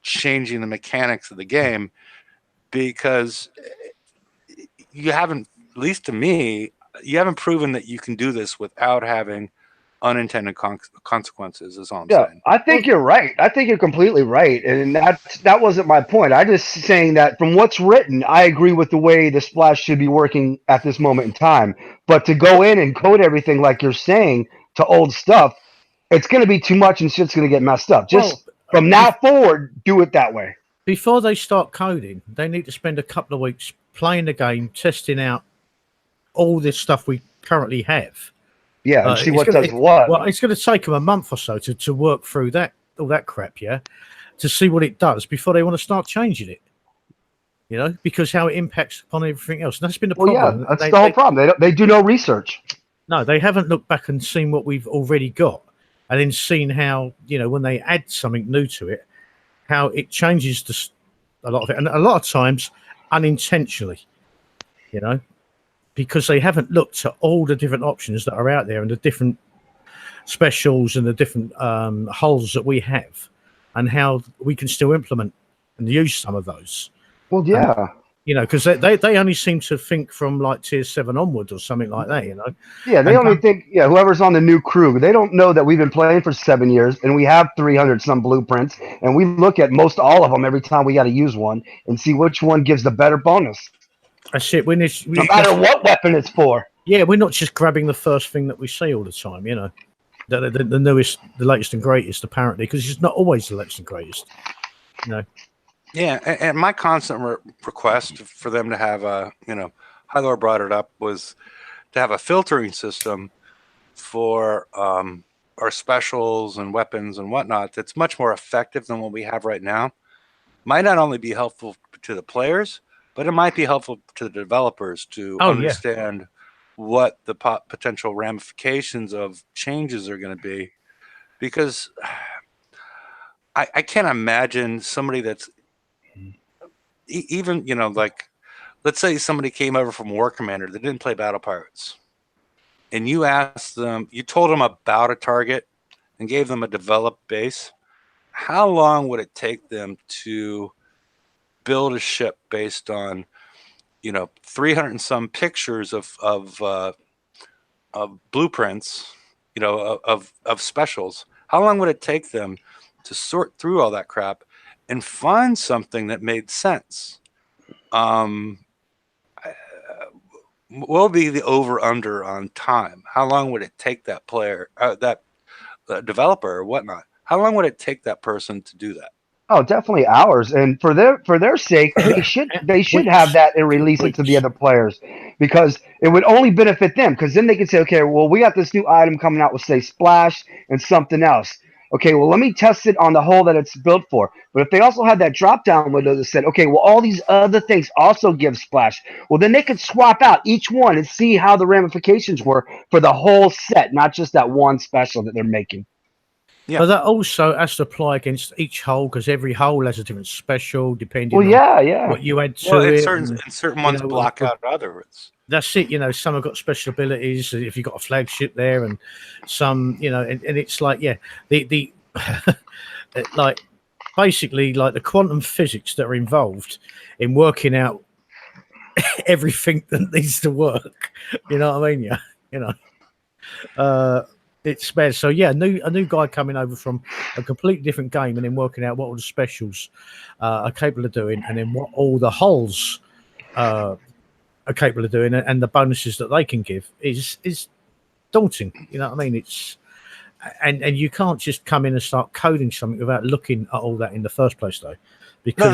changing the mechanics of the game, because you haven't, at least to me, you haven't proven that you can do this without having unintended consequences. Is all I'm saying. I think you're right. I think you're completely right, and that wasn't my point. I just saying that from what's written, I agree with the way the splash should be working at this moment in time. But to go in and code everything like you're saying to old stuff, it's going to be too much and shit's going to get messed up. Just from now forward, do it that way. Before they start coding, they need to spend a couple of weeks playing the game, testing out all this stuff we currently have. Yeah, and see what does what. Well, it's going to take them a month or so to work through all that crap, to see what it does before they want to start changing it. Because how it impacts upon everything else. And that's been the problem. Yeah, that's the whole problem. They do no research. No, they haven't looked back and seen what we've already got, and then seen how when they add something new to it, how it changes a lot of it, and a lot of times unintentionally. Because they haven't looked at all the different options that are out there and the different specials and the different holes that we have. and how we can still implement and use some of those. Well, yeah. You know, because they only seem to think from like tier 7 onwards or something like that, you know. Yeah, they And only think, whoever's on the new crew, they don't know that we've been playing for 7 years and we have 300 some blueprints, and we look at most all of them every time we got to use one and see which one gives the better bonus. That's it. No matter what weapon it's for. Yeah, we're not just grabbing the first thing that we see all the time, you know. The newest, the latest and greatest, apparently, because it's not always the latest and greatest, you know. Yeah, and my constant request for them to have a, Hylor brought it up, was to have a filtering system for our specials and weapons and whatnot that's much more effective than what we have right now. Might not only be helpful to the players, but it might be helpful to the developers to understand what the potential ramifications of changes are going to be. Because I can't imagine somebody that's even, like, let's say somebody came over from War Commander that didn't play Battle Pirates, and you asked them, you told them about a target and gave them a developed base. How long would it take them to build a ship based on, 300 and some pictures of blueprints, of specials? How long would it take them to sort through all that crap and find something that made sense? What will be the over-under on time? How long would it take that player, that developer or whatnot? How long would it take that person to do that? Oh, definitely hours. And for their sake, they should have that and release it to the other players, because it would only benefit them. Because then they can say, okay, well, we got this new item coming out with, say, splash and something else. Okay, well, let me test it on the hull that it's built for. But if they also had that drop down window that said, okay, well, all these other things also give splash, well, then they could swap out each one and see how the ramifications were for the whole set, not just that one special that they're making. Yeah. But that also has to apply against each hull, because every hull has a different special depending on what you add to it. And certain ones block out others. That's it. Some have got special abilities if you've got a flagship there, and some, and it's like, the like basically like the quantum physics that are involved in working out everything that needs to work. You know what I mean? Yeah. It's bad. So yeah, a new guy coming over from a completely different game and then working out what all the specials are capable of doing, and then what all the hulls are capable of doing, and the bonuses that they can give is daunting. You know what I mean? It's and you can't just come in and start coding something without looking at all that in the first place, though. Because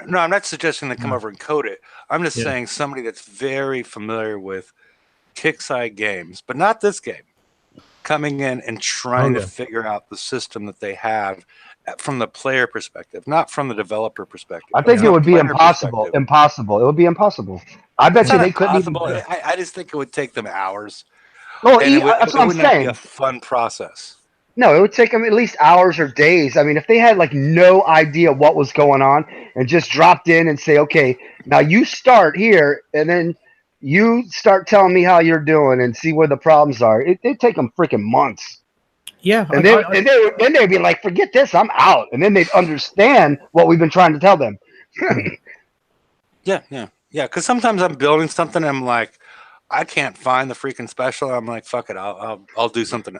no, I'm not suggesting they come over and code it. I'm just saying somebody that's very familiar with kick-side games, but not this game, coming in and trying to figure out the system that they have from the player perspective, not from the developer perspective. I think it would be impossible. It would be impossible. I bet you they couldn't even. I just think it would take them hours. Well, that's what I'm saying. Be a fun process. No, it would take them at least hours or days. I mean, if they had like no idea what was going on and just dropped in and say, okay, now you start here and then you start telling me how you're doing and see where the problems are. It'd take them freaking months. Yeah. And then they'd be like, forget this, I'm out. And then they'd understand what we've been trying to tell them. Yeah. Because sometimes I'm building something and I'm like, I can't find the freaking special. I'm like, fuck it, I'll do something,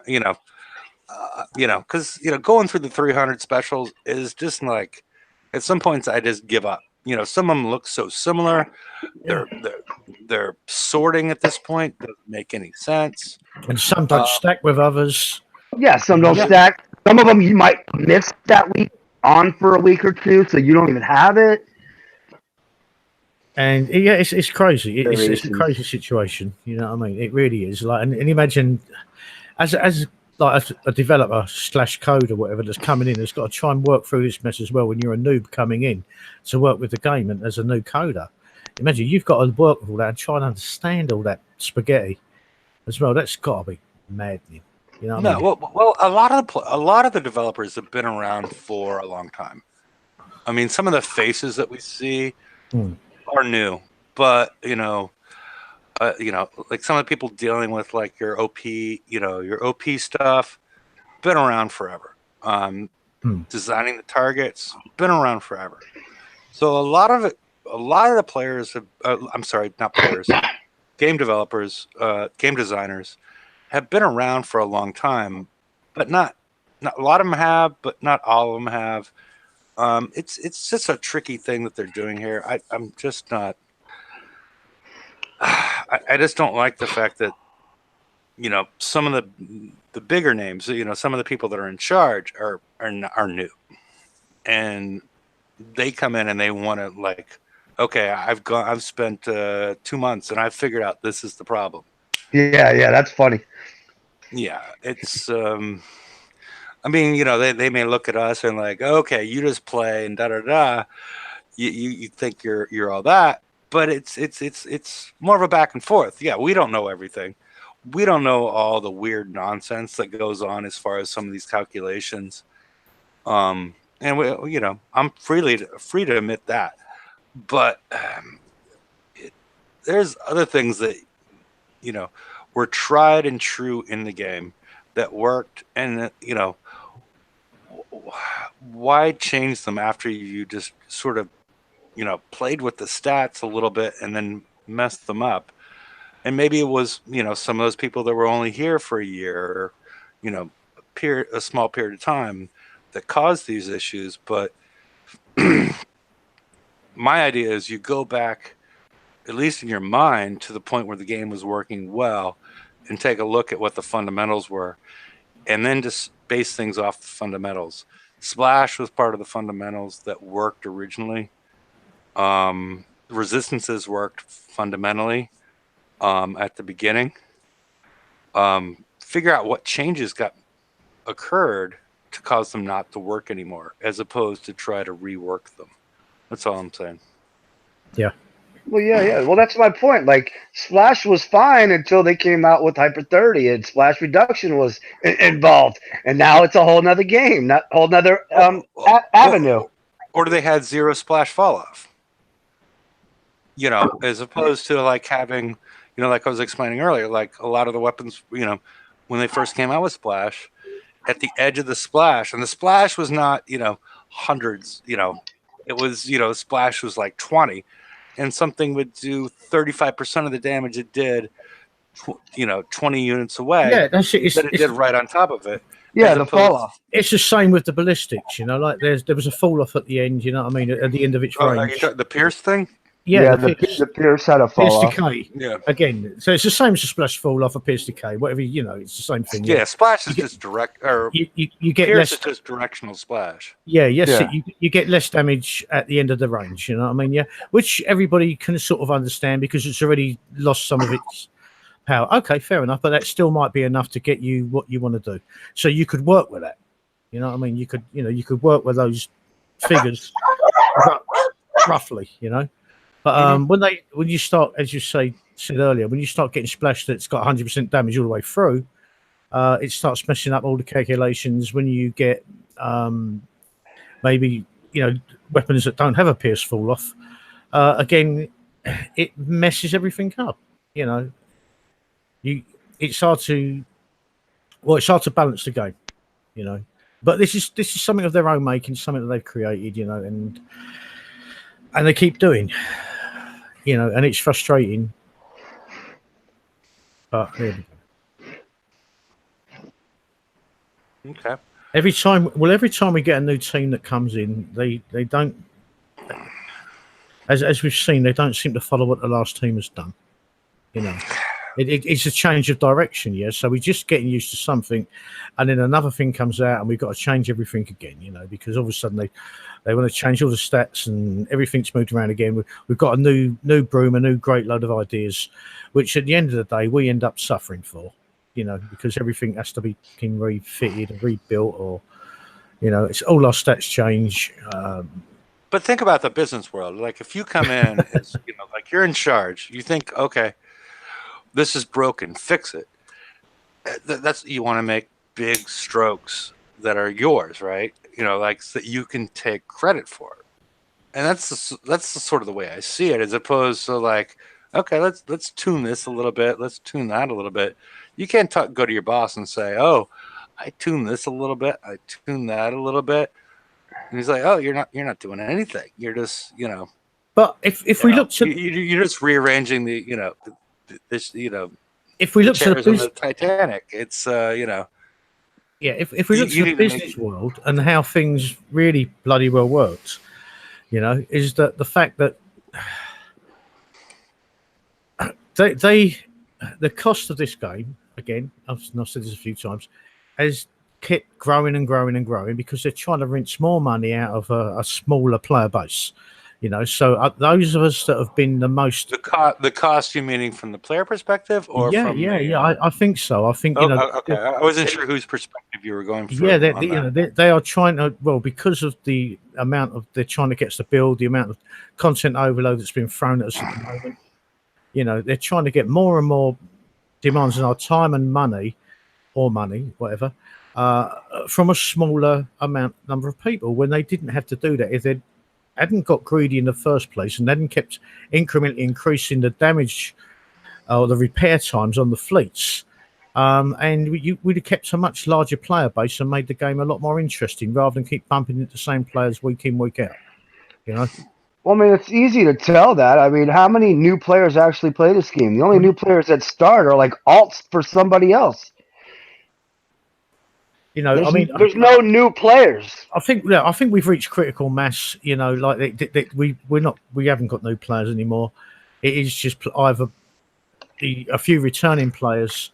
because going through the 300 specials is just like, at some points I just give up. Some of them look so similar. They're sorting at this point doesn't make any sense, and some don't stack with others. Yeah, some don't stack. Some of them you might miss that week on for a week or two, so you don't even have it. And yeah, it's crazy. It's a crazy situation. You know what I mean? It really is. Like, and imagine as like a developer / code or whatever that's coming in, that's got to try and work through this mess as well. When you're a noob coming in to work with the game and as a new coder, imagine you've got to work with all that and try and understand all that spaghetti as well. That's got to be maddening. You know what I mean? Well, a lot of the developers have been around for a long time. I mean, some of the faces that we see are new, but like some of the people dealing with like your OP, your OP stuff, been around forever. designing the targets, been around forever. So a lot of the players have, I'm sorry, not players, game developers, game designers have been around for a long time, but not a lot of them have, but not all of them have. It's just a tricky thing that they're doing here. I'm just not. I just don't like the fact that some of the bigger names, some of the people that are in charge are new, and they come in and they want to like, okay, I've spent 2 months and I've figured out this is the problem. Yeah, that's funny. Yeah, it's I mean, they may look at us and like, okay, you just play and da da da. You think you're all that, but it's more of a back and forth. Yeah, we don't know everything. We don't know all the weird nonsense that goes on as far as some of these calculations. And I'm free to admit that. But there's other things that were tried and true in the game that worked, and why change them after you just sort of played with the stats a little bit and then messed them up? And maybe it was some of those people that were only here for a year or a small period of time that caused these issues. But my idea is you go back, at least in your mind, to the point where the game was working well and take a look at what the fundamentals were, and then just base things off the fundamentals. Splash was part of the fundamentals that worked originally. Resistances worked fundamentally at the beginning. Figure out what changes occurred to cause them not to work anymore, as opposed to try to rework them. That's all I'm saying. Yeah. Well, yeah. Well, that's my point. Like, Splash was fine until they came out with Hyper 30 and Splash Reduction was involved. And now it's a whole nother game, not whole nother avenue. Or they had zero splash fall off. As opposed to like having, like I was explaining earlier, like a lot of the weapons, when they first came out with Splash, at the edge of the splash, and the splash was not, hundreds, it was, splash was like 20, and something would do 35% of the damage it did, 20 units away. Yeah, that's it. That it did right on top of it. Yeah, the fall off. It's the same with the ballistics, like there was a fall off at the end, you know what I mean, at the end of its range. Are you talking the Pierce thing? Yeah, the Pierce had a fall off. Decay. Yeah. Again, so it's the same as a splash fall off, a Pierce decay, whatever, it's the same thing. Yeah, splash is just direct, or you get Pierce less. is just directional splash. Yeah, yes, Yeah. You get less damage at the end of the range, you know what I mean? Yeah, which everybody can sort of understand because it's already lost some of its power. Okay, fair enough, but that still might be enough to get you what you want to do. So you could work with that. You know what I mean? You could work with those figures roughly, But when you start, as you said earlier, when you start getting splashed that's got 100% damage all the way through, it starts messing up all the calculations. When you get maybe weapons that don't have a pierce fall off, again, it messes everything up. It's hard to balance the game, But this is something of their own making, something that they've created, and they keep doing. And it's frustrating. But there we go. Okay. Every time we get a new team that comes in, they don't, as we've seen, they don't seem to follow what the last team has done. It's a change of direction, yeah. So we're just getting used to something, and then another thing comes out, and we've got to change everything again, because all of a sudden they want to change all the stats and everything's moved around again. We've got a new broom, a new great load of ideas, which at the end of the day we end up suffering for, because everything has to be refitted and rebuilt, or it's all our stats change. But think about the business world. Like if you come in as like you're in charge, you think, okay, this is broken, fix it. That's you want to make big strokes that are yours, right? Like so that you can take credit for it. And that's the sort of the way I see it, as opposed to like, okay, let's tune this a little bit, let's tune that a little bit. You can't go to your boss and say, oh, I tune this a little bit, I tune that a little bit, and he's like, "Oh, you're not doing anything. You're just, But if we looked at you're just rearranging the, this, if we the looked at chairs the on the business, Titanic. It's, yeah, if we looked you at the need to make business world and how things really bloody well worked, is that the fact that the cost of this game, again, I've said this a few times, has kept growing and growing and growing because they're trying to rinse more money out of a smaller player base. So those of us that have been the most the cost, you meaning from the player perspective or from I think so. I think okay. I wasn't sure whose perspective you were going from. Yeah, they are trying to, well, because of the amount of they're trying to get us to build, the amount of content overload that's been thrown at us at the moment. They're trying to get more and more demands on our time and money, or money, whatever, from a smaller number of people when they didn't have to do that if they hadn't got greedy in the first place and hadn't kept incrementally increasing the damage or the repair times on the fleets. And we'd have kept a much larger player base and made the game a lot more interesting rather than keep bumping into the same players week in, week out. Well, I mean, it's easy to tell that. I mean, how many new players actually play this game? The only new players that start are like alts for somebody else. There's no new players. I think we've reached critical mass. Like we haven't got new players anymore. It is just either a few returning players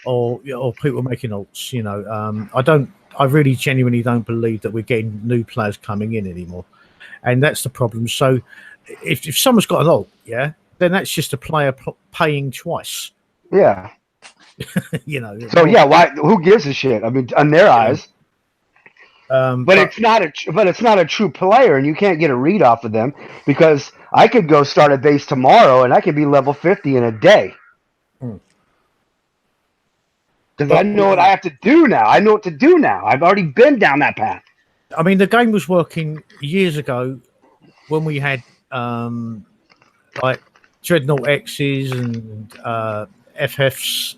or people making alts. I really genuinely don't believe that we're getting new players coming in anymore, and that's the problem. So if someone's got an alt, then that's just a player paying twice. Yeah. So why? Who gives a shit? I mean, on their eyes. But it's not a true player, and you can't get a read off of them because I could go start a base tomorrow, and I could be level 50 in a day. Because I know what I have to do now. I know what to do now. I've already been down that path. I mean, the game was working years ago when we had like Dreadnought X's and FFs.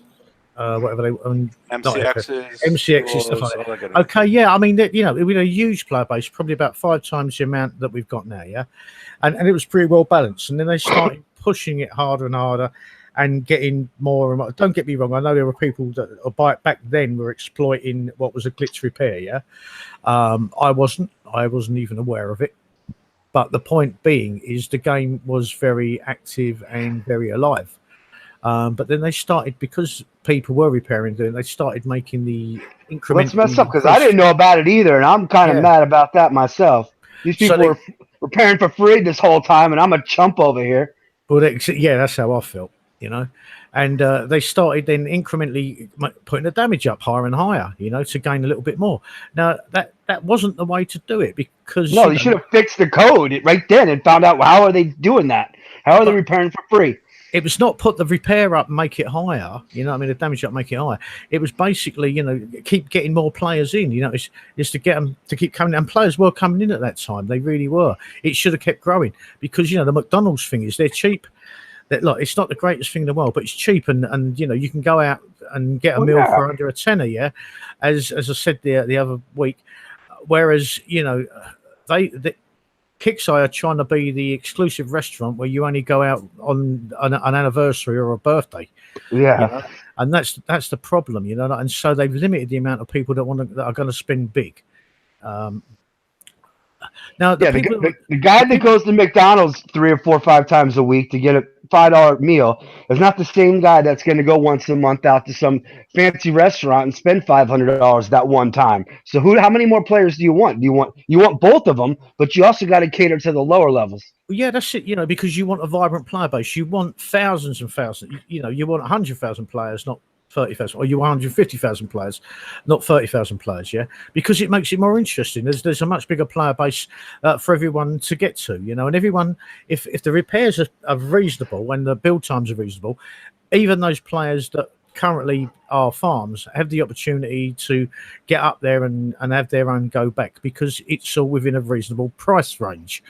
Whatever they MCXs, stuff like that. Okay, yeah, I mean, we had a huge player base, probably about 5 times the amount that we've got now, and it was pretty well balanced. And then they started pushing it harder and harder, and getting more and more. Don't get me wrong, I know there were people that back then were exploiting what was a glitch repair. I wasn't even aware of it. But the point being is the game was very active and very alive. But then they started, because people were repairing it, they started making the incremental. Let's mess up because I didn't know about it either, and I'm kind of mad about that myself. These people were repairing for free this whole time, and I'm a chump over here. Well, that's how I felt, And they started then incrementally putting the damage up higher and higher, to gain a little bit more. Now that wasn't the way to do it, because you should have fixed the code right then and found out how are they doing that? How are they repairing for free? It was not put the repair up and make it higher, the damage up, make it higher. It was basically, keep getting more players in, it's to get them to keep coming. And players were coming in at that time. They really were. It should have kept growing because, the McDonald's thing is they're cheap. It's not the greatest thing in the world, but it's cheap. And you can go out and get a meal for under a tenner, as I said the other week. Whereas, they Kickseye are trying to be the exclusive restaurant where you only go out on an anniversary or a birthday. Yeah. And that's the problem, and so they've limited the amount of people that are going to spend big. Now, the guy that goes to McDonald's 3 or 4 or 5 times a week to get a $5 meal is not the same guy that's going to go once a month out to some fancy restaurant and spend $500 that one time. So how many more players do you want? You want both of them, but you also got to cater to the lower levels. Well, yeah, that's it. Because you want a vibrant player base. You want thousands and thousands. You want 100,000 players, not 30,000, or you 150,000 players, not 30,000 players, because it makes it more interesting. There's a much bigger player base for everyone to get to, and everyone, if the repairs are reasonable and the build times are reasonable, even those players that currently are farms have the opportunity to get up there and have their own go back, because it's all within a reasonable price range.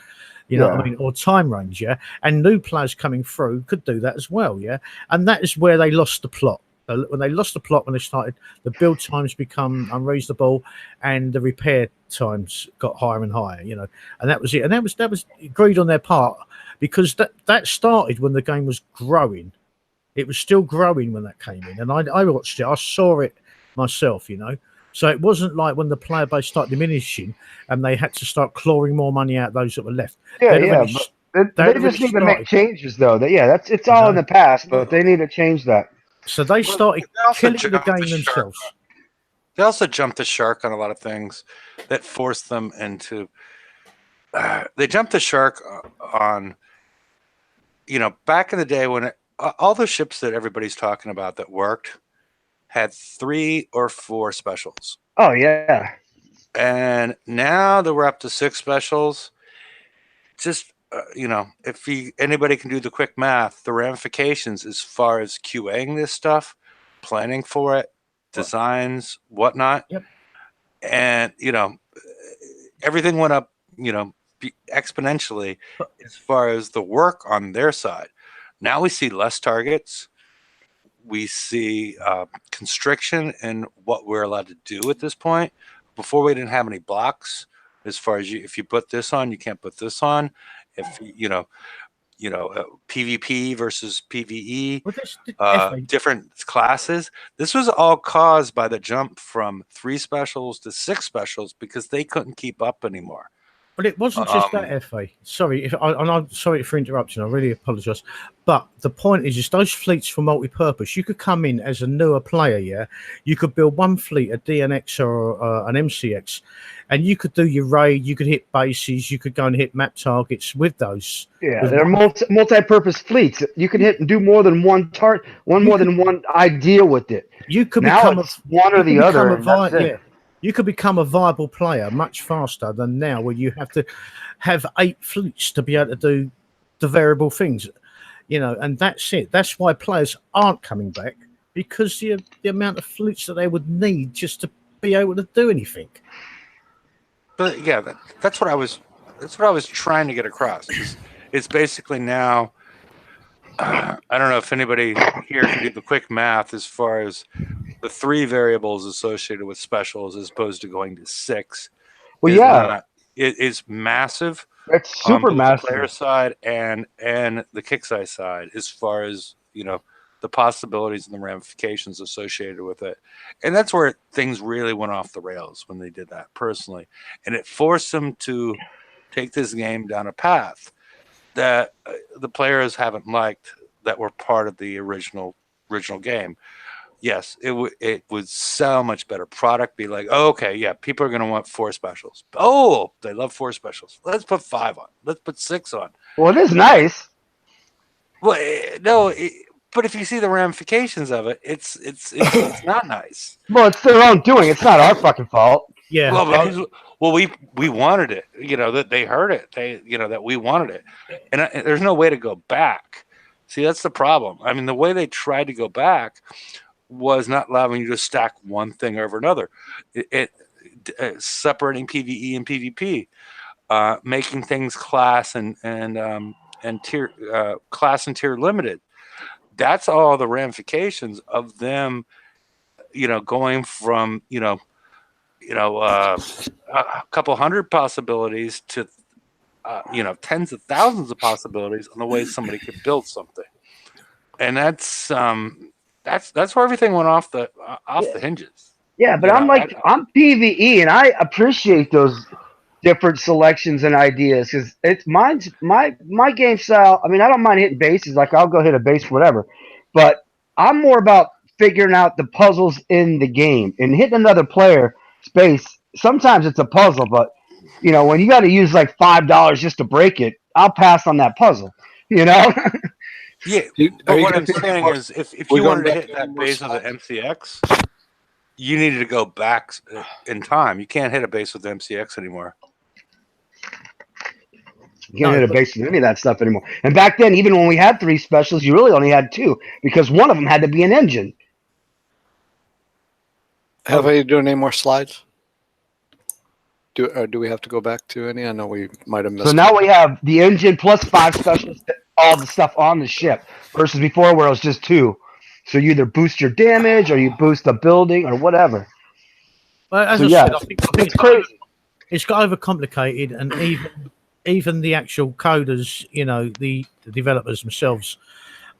Or time range, and new players coming through could do that as well, and that is where they lost the plot. When they lost the plot, when they started, the build times become unreasonable, and the repair times got higher and higher. And that was it. And that was agreed on their part, because that started when the game was growing. It was still growing when that came in, and I watched it. I saw it myself. So it wasn't like when the player base started diminishing and they had to start clawing more money out of those that were left. Yeah. They just need to make changes, though. It's all in the past, but they need to change that. So they started killing the game themselves. They also jumped the shark on a lot of things that forced them into. They jumped the shark on, back in the day when all the ships that everybody's talking about that worked had 3 or 4 specials. Oh yeah. And now that we're up to 6 specials, just if anybody can do the quick math, the ramifications as far as QAing this stuff, planning for it, designs, whatnot. Yep. And everything went up exponentially as far as the work on their side. Now we see less targets. We see constriction in what we're allowed to do at this point. Before, we didn't have any blocks as far as if you put this on, you can't put this on. If PvP versus PvE, different classes. This was all caused by the jump from 3 specials to 6 specials because they couldn't keep up anymore. But it wasn't just that, FA. Sorry, I'm sorry for interrupting. I really apologise. But the point is, just those fleets for multi-purpose. You could come in as a newer player, yeah. You could build one fleet, a DNX or an MCX, and you could do your raid. You could hit bases. You could go and hit map targets with those. Yeah, they're multi-purpose fleets. You can hit and do more than one more than one idea with it. You could now become one or the other. You could become a viable player much faster than now, where you have to have 8 fleets to be able to do the variable things, and that's it. That's why players aren't coming back, because the amount of fleets that they would need just to be able to do anything. But yeah, that's what I was trying to get across. It's basically now. I don't know if anybody here can do the quick math as far as the 3 variables associated with specials as opposed to going to 6. Well, yeah, it is massive. It's super massive. The player side and the kickside side, as far as the possibilities and the ramifications associated with it. And that's where things really went off the rails when they did that, personally. And it forced them to take this game down a path that the players haven't liked, that were part of the original game. Yes, it would sell much better product. Be like, oh, okay, yeah, people are going to want 4 specials. Oh, they love 4 specials. Let's put 5 on. Let's put 6 on. Well, it is nice. Well, no, but if you see the ramifications of it, it's not nice. Well, it's their own doing. It's not our fucking fault. Yeah. Well, we wanted it. That they heard it. That we wanted it, and there's no way to go back. See, that's the problem. I mean, the way they tried to go back was not allowing you to stack one thing over another. Separating PvE and PvP, making things class and tier class and tier limited. That's all the ramifications of them, going from a couple hundred possibilities to tens of thousands of possibilities on the way somebody could build something, and that's where everything went off the hinges. Yeah, but I'm PvE, and I appreciate those different selections and ideas, because it's my game style. I mean, I don't mind hitting bases. Like, I'll go hit a base, whatever, but I'm more about figuring out the puzzles in the game and hitting another player space. Sometimes it's a puzzle, but when you got to use like $5 just to break it, I'll pass on that puzzle. Yeah. But what I'm saying is, if you wanted to hit that base with an MCX, you needed to go back in time. You can't hit a base with MCX anymore. You can't hit a base with any of that stuff anymore. And back then, even when we had 3 specials, you really only had 2, because one of them had to be an engine. Have we doing any more slides? Do we have to go back to any? I know we might have missed. So now we have the engine plus 5 specials, all the stuff on the ship, versus before where it was just 2. So you either boost your damage or you boost the building or whatever. Well, as So I yeah, said, I think it's crazy. it's got overcomplicated, and even the actual coders, the developers themselves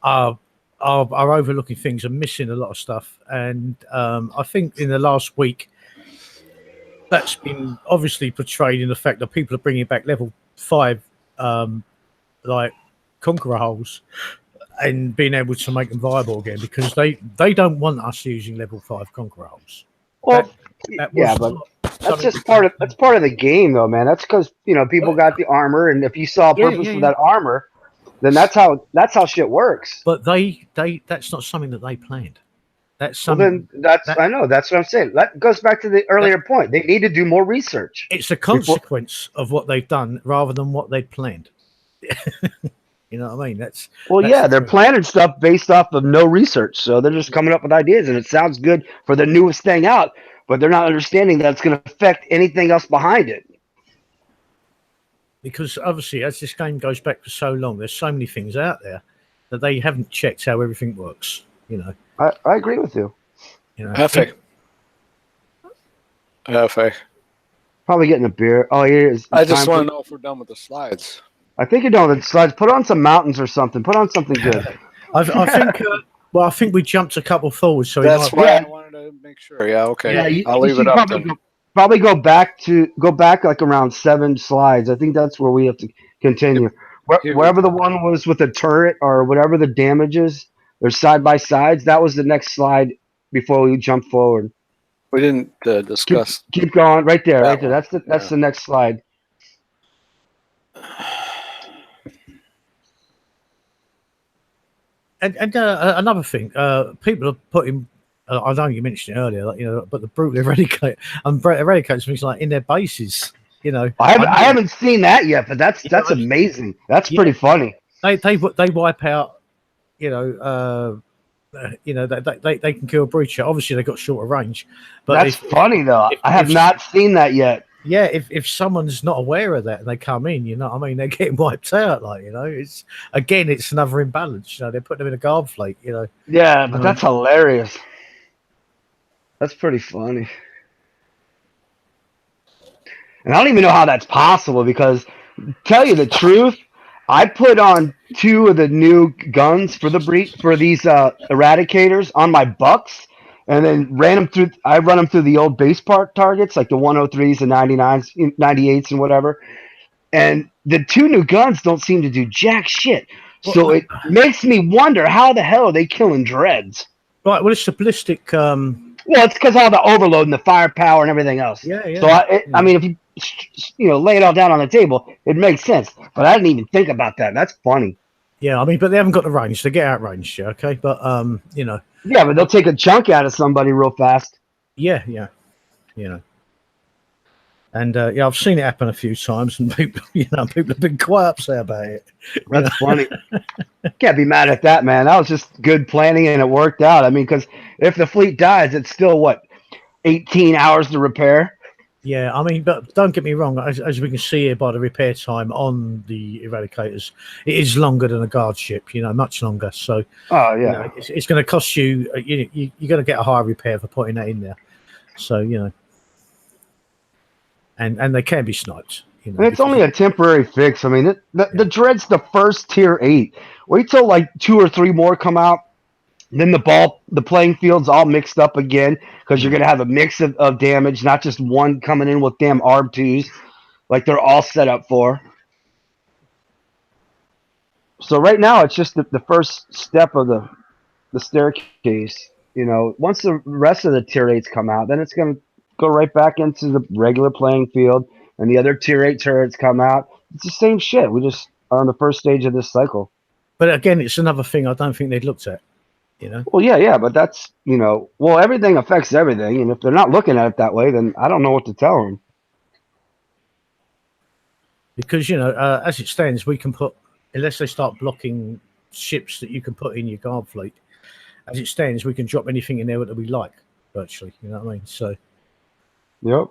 are overlooking things and missing a lot of stuff. And I think in the last week, that's been obviously portrayed in the fact that people are bringing back level 5, like conqueror holes, and being able to make them viable again, because they don't want us using level 5 conqueror holes. Well, That yeah, was but that's something just part of the game, though, man. That's because people got the armor, and if you saw a purpose for that armor, then that's how shit works. But they that's not something that they planned. That's Well, something then I know that's what I'm saying. That goes back to the earlier point. They need to do more research. it's a consequence of what they've done rather than what they'd planned. You know what I mean? That's Yeah, the they're truth. planning stuff based off of no research, so they're just coming up with ideas, and it sounds good for the newest thing out, but they're not understanding that it's going to affect anything else behind it. Because obviously, as this game goes back for so long, there's so many things out there that they haven't checked how everything works. I agree with you. Hefe. Probably getting a beer. Oh, here is. I just want to know if we're done with the slides. I think you're done with the slides. Put on some mountains or something. Put on something good. I think. Well, I think we jumped a couple forward, so That's why I wanted to make sure. Yeah, okay. I'll leave it up. Probably go back like around 7 slides. I think that's where we have to continue. Wherever the one was with the turret or whatever the damage is, they're side by sides. That was the next slide before we jump forward. We didn't discuss. Keep going right there. That's the next slide. And another thing, people are putting. I know you mentioned it earlier, but the brutal eradicate things like in their bases. I haven't seen that yet, but that's amazing. That's pretty funny. They wipe out. They can kill a breacher. Obviously, they got shorter range. But that's funny though. I have not seen that yet. Yeah, if someone's not aware of that and they come in, they're getting wiped out. It's another imbalance. They're putting them in a guard flake. Yeah, but that's hilarious. That's pretty funny. And I don't even know how that's possible because, tell you the truth, I put on 2 of the new guns for these eradicators on my bucks, and then I run them through the old base part targets like the 103s and 99s, 98s, and whatever. And the 2 new guns don't seem to do jack shit. So it makes me wonder how the hell are they killing dreads? Right. Well, it's the ballistic. Well, it's because all the overload and the firepower and everything else. Yeah. So I mean, if you lay it all down on the table, it makes sense. But I didn't even think about that. That's funny. Yeah, I mean, but they haven't got the range. They get outranged, okay? But Yeah, but they'll take a chunk out of somebody real fast. Yeah. And I've seen it happen a few times, and people have been quite upset about it. That's funny. Can't be mad at that, man. That was just good planning, and it worked out. I mean, because if the fleet dies, it's still 18 hours to repair. Yeah, I mean, but don't get me wrong. As we can see here by the repair time on the eradicators, it is longer than a guard ship. Much longer. So, oh yeah, it's going to cost you. You're going to get a higher repair for putting that in there. So and they can be sniped. And it's only a temporary fix. I mean, the dread's the first tier 8. Wait till 2 or 3 more come out. Then the playing field's all mixed up again because you're going to have a mix of damage, not just one coming in with damn ARB 2s like they're all set up for. So right now, it's just the first step of the staircase. Once the rest of the tier 8s come out, then it's going to go right back into the regular playing field, and the other tier 8 turrets come out. It's the same shit. We just are on the first stage of this cycle. But again, it's another thing I don't think they'd looked at. Well, yeah, but that's everything affects everything, and if they're not looking at it that way, then I don't know what to tell them. Because as it stands, we can put, unless they start blocking ships that you can put in your guard fleet. As it stands, we can drop anything in there that we like, virtually. You know what I mean? So. Yep.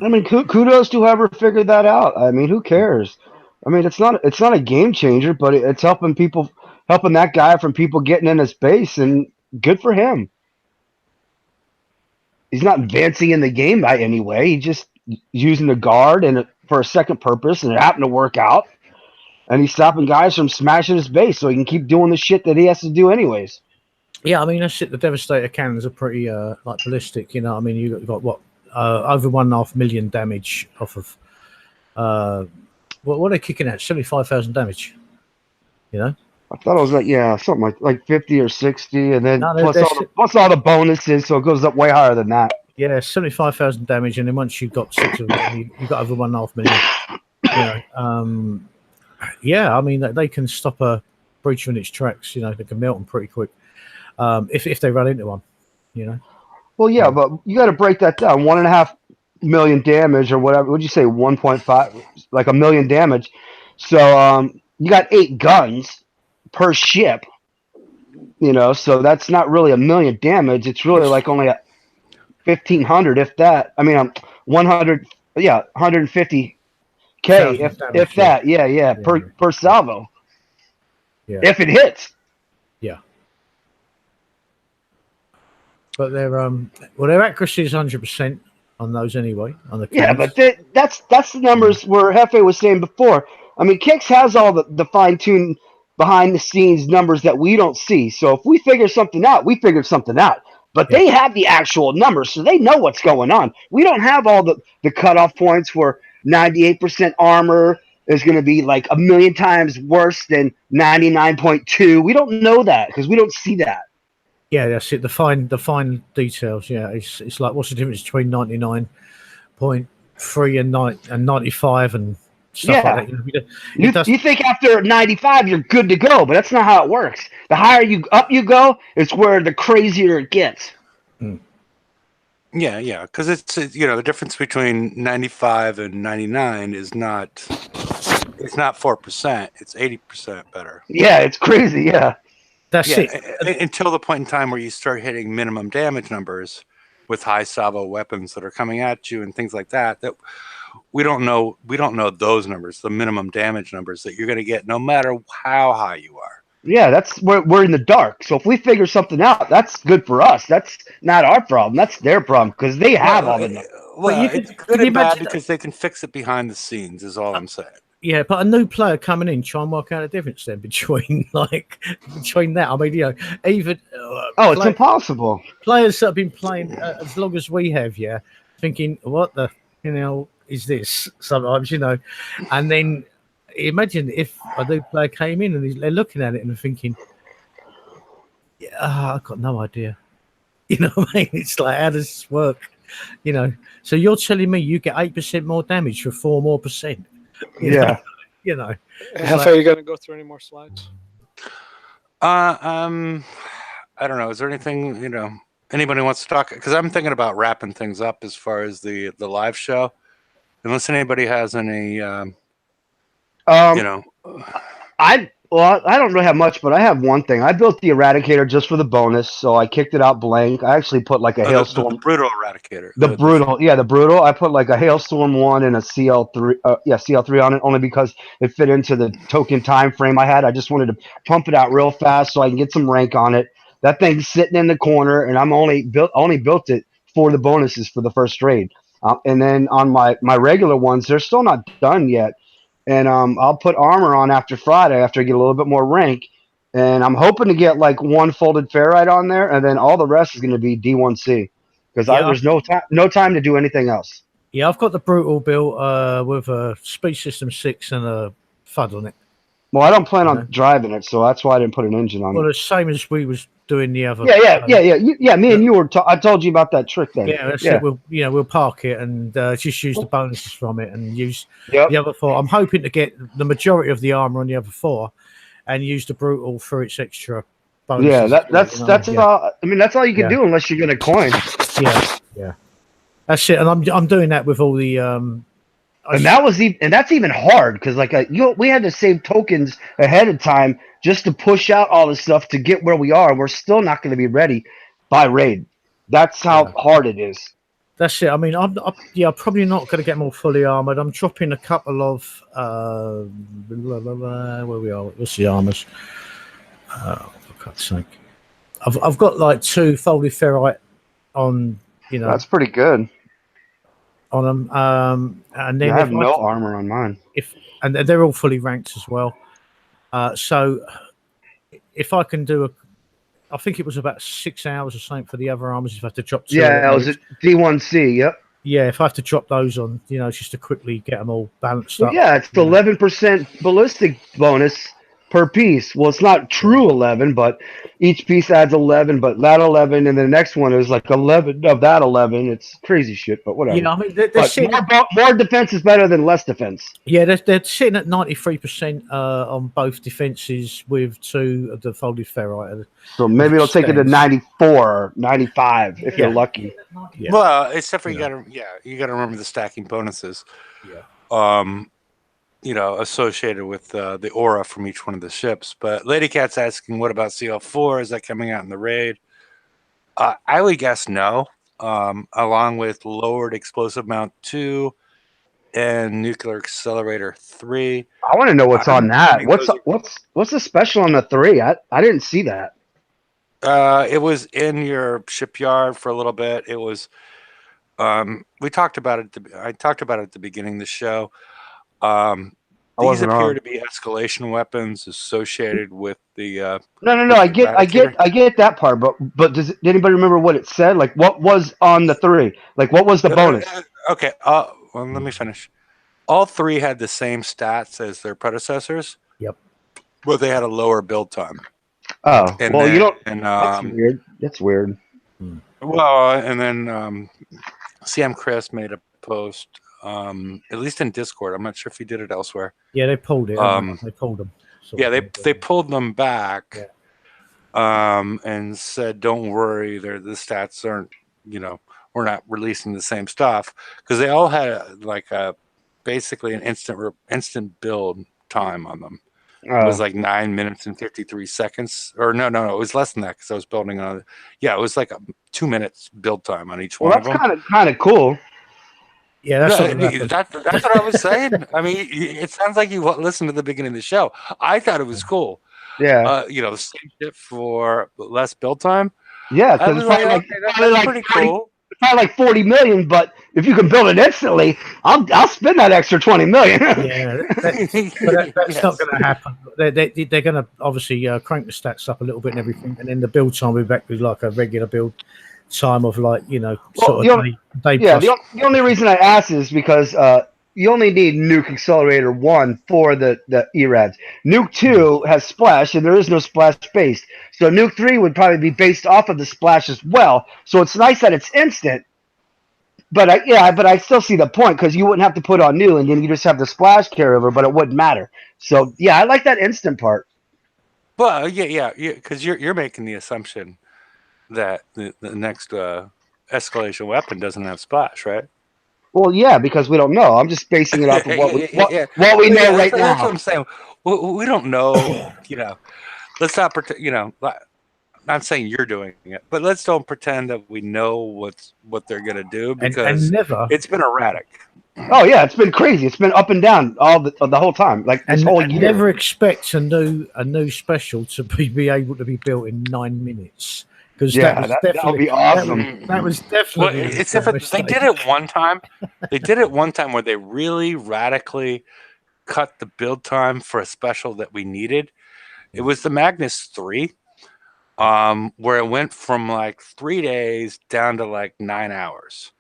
I mean, kudos to whoever figured that out. I mean, who cares? I mean, it's not a game changer, but it's helping people helping that guy from people getting in his base, and good for him. He's not advancing in the game by any way. He's just using the guard and for a second purpose, and it happened to work out. And he's stopping guys from smashing his base, so he can keep doing the shit that he has to do anyways. Yeah, I mean that's it. The Devastator cannons are pretty like ballistic. You know, I mean you got what over 1.5 million damage off of what are they kicking at? 75,000 damage. You know. I thought it was like something like 50 or 60, and then No, plus all the bonuses, so it goes up way higher than that. Yeah, 75,000 damage, and then once you've got 6 of them, you got over 1.5 million. You know, yeah, I mean they can stop a breach in its tracks. You know, they can melt them pretty quick if they run into one. You know. Well, yeah, but you got to break that down. 1.5 million damage, or whatever. Would you say 1.5? Like a million damage. So you got 8 guns per ship. You know, so that's not really a million damage. It's really like only 1,500, if that. I mean, 100. Yeah, 150K, if that. Yeah, per salvo. Yeah. If it hits. Yeah. But their accuracy is 100% on those anyway. On the yeah, cannons. but that's the numbers where Hefe was saying before. I mean, Kix has all the fine-tuned behind-the-scenes numbers that we don't see. So if we figure something out, we figure something out. But they have the actual numbers, so they know what's going on. We don't have all the cutoff points where 98% armor is going to be like a million times worse than 99.2. We don't know that because we don't see that. Yeah, that's it. The fine details. Yeah, it's like what's the difference between 99.3 and 95 and stuff like that. You think after 95 you're good to go, but that's not how it works. The higher you go, it's where the crazier it gets. Yeah, because it's the difference between 95 and 99 is not 4%. It's 80% better. Yeah, it's crazy. Yeah. That's it. Until the point in time where you start hitting minimum damage numbers with high salvo weapons that are coming at you and things like that we don't know those numbers, the minimum damage numbers that you're going to get no matter how high you are. Yeah, that's where we're in the dark. So if we figure something out, that's good for us. That's not our problem. That's their problem because they have all the numbers. Well, it's good and bad because they can fix it behind the scenes is all I'm saying. Yeah, but a new player coming in, try and work out a difference then between that. I mean, even it's impossible. Players that have been playing as long as we have, thinking what the is this sometimes, and then imagine if a new player came in and they're looking at it and thinking, I've got no idea. You know what I mean? It's like, how does this work? So you're telling me you get 8% more damage for 4% more. Yeah. Hefe, are you going to go through any more slides? I don't know. Is there anything, anybody wants to talk? Because I'm thinking about wrapping things up as far as the live show. Unless anybody has any, I don't really have much, but I have one thing. I built the Eradicator just for the bonus, so I kicked it out blank. I actually put like a Hailstorm. The Brutal Eradicator. The Brutal. I put like a Hailstorm 1 and a CL3, CL3 on it, only because it fit into the token time frame I had. I just wanted to pump it out real fast so I can get some rank on it. That thing's sitting in the corner, and I'm only built it for the bonuses for the first raid. And then on my regular ones, they're still not done yet. And I'll put armor on after Friday after I get a little bit more rank. And I'm hoping to get like one folded ferrite on there, and then all the rest is going to be D1C because there's no time to do anything else. Yeah, I've got the Brutal built with a Speed System 6 and a FUD on it. Well, I don't plan on driving it, so that's why I didn't put an engine on it. Well, the same as we was doing the other. Yeah. Me and you were. I told you about that trick then. Yeah, that's it. We'll park it and just use the bonuses from it and use the other 4. I'm hoping to get the majority of the armor on the other 4 and use the Brutal for its extra bonuses. Yeah, that's all. I mean, that's all you can do unless you're going to coin. Yeah. That's it, and I'm doing that with all the. And that's even hard because we had to save tokens ahead of time just to push out all this stuff to get where we are. We're still not going to be ready by raid. That's how hard it is. That's it. I mean, I'm probably not going to get more fully armored. I'm dropping a couple of where we are. What's the armors? For God's sake. I've got like 2 folded ferrite on, That's pretty good. on them. And then I have no armor on mine. And they're all fully ranked as well. So if I can do I think it was about 6 hours or something for the other armors if I have to drop 2. Yeah, it was a D1C. Yep. Yeah, if I have to drop those on, just to quickly get them all balanced up. Yeah, it's 11% ballistic bonus per piece. Well, it's not true 11, but each piece adds 11. But that 11 and the next one is like 11 of that 11. It's crazy shit, but whatever. Yeah, I mean, they're sitting more defense is better than less defense. Yeah, they're sitting at 93% on both defenses with 2 of the folded ferrite. So maybe it'll take it to 94, 95 if you're lucky. Yeah. Well, except for you gotta remember the stacking bonuses. Yeah. Associated with the aura from each one of the ships. But Lady Cat's asking, what about CL4? Is that coming out in the raid? I would guess no. Along with lowered explosive mount 2 and nuclear accelerator 3. I want to know what's on that. What's the special on the 3? I didn't see that. It was in your shipyard for a little bit. It was. We talked about it. I talked about it at the beginning of the show. These appear to be escalation weapons associated with the. No. I get that part, but did anybody remember what it said? Like, what was on the 3? Like, what was the bonus? Okay. Well, let me finish. All 3 had the same stats as their predecessors. Yep. But they had a lower build time. Oh, and well, then, you don't. And, that's weird. That's weird. Well, and then CM Chris made a post, at least in Discord. I'm not sure if he did it elsewhere. Yeah, they pulled it. They pulled them. They pulled them back, yeah. and said, "Don't worry, the stats aren't. We're not releasing the same stuff because they all had like basically an instant build time on them." It was like 9 minutes and 53 seconds. Or no, it was less than that because I was building on it. Yeah, it was like 2 minutes build time on each one of them. Well, that's kind of cool. Yeah, that's what I was saying. I mean, it sounds like you listened to the beginning of the show. I thought it was cool. Yeah. Same shit for less build time. Yeah, because that's pretty cool. It's probably like 40 million, but if you can build it instantly, I'll spend that extra 20 million. Yeah, that's not going to happen. They're going to obviously crank the stats up a little bit and everything, and then the build time will be back with like a regular build time of like day. Yeah, the only reason I asked is because you only need Nuke Accelerator 1 for the ERADs. Nuke 2 has Splash, and there is no Splash based. So Nuke 3 would probably be based off of the Splash as well. So it's nice that it's instant. But I still see the point because you wouldn't have to put on new, and then you just have the Splash carryover, but it wouldn't matter. So yeah, I like that instant part. Well, yeah, because you're making the assumption that the next escalation weapon doesn't have Splash, right? Well, yeah, because we don't know. I'm just basing it off of what we know right now. That's what I'm saying. We don't know. Let's not pretend. Not saying you're doing it, but let's don't pretend that we know what they're gonna do because it's been erratic. Oh yeah, it's been crazy. It's been up and down the whole time, like this whole year. Never expect a new special to be able to be built in 9 minutes. Because that would be awesome. That was definitely. Well, except they did it one time. They did it one time where they really radically cut the build time for a special that we needed. It was the Magnus 3, where it went from like 3 days down to like 9 hours,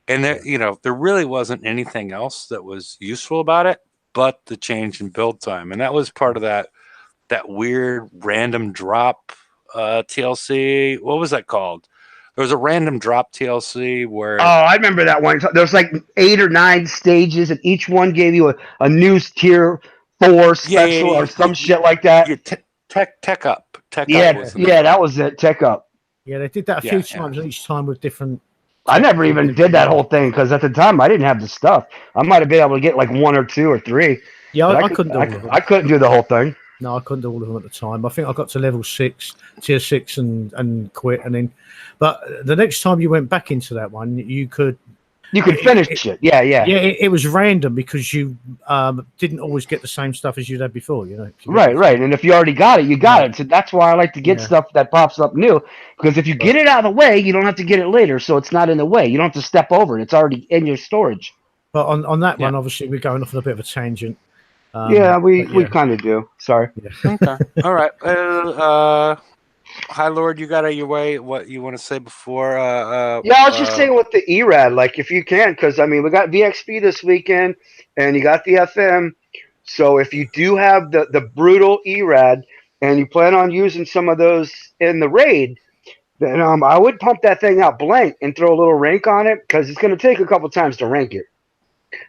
and there really wasn't anything else that was useful about it, but the change in build time, and that was part of that weird random drop. TLC, what was that called? There was a random drop TLC where I remember that one. There was like 8 or 9 stages, and each one gave you a new tier 4 special or some shit like that. Tech up. That was it. Tech up. Yeah, they did that a few times, each time with different. I never even did that whole thing because at the time I didn't have the stuff. I might have been able to get like 1 or 2 or 3. Yeah, I couldn't do all of them. I couldn't do the whole thing. No, I couldn't do all of them at the time. I think I got to level 6, tier 6, and quit. And then, but the next time you went back into that one, you could You could finish it. Yeah. Yeah, it was random because you didn't always get the same stuff as you'd had before. You know. If you get Right. And if you already got it, you got Right. it. So that's why I like to get Yeah. stuff that pops up new, because if you get it out of the way, you don't have to get it later. So it's not in the way. You don't have to step over it. It's already in your storage. But on that Yeah. one, obviously, we're going off on a bit of a tangent. Yeah, we but kind of do. Sorry. Okay. All right. Hi, Lord. You got your way. What you want to say before? Yeah, I was just saying with the ERAD, like if you can, because I mean we got VXP this weekend, and you got the FM. So if you do have the brutal ERAD, and you plan on using some of those in the raid, then I would pump that thing out blank and throw a little rank on it, because it's going to take a couple times to rank it.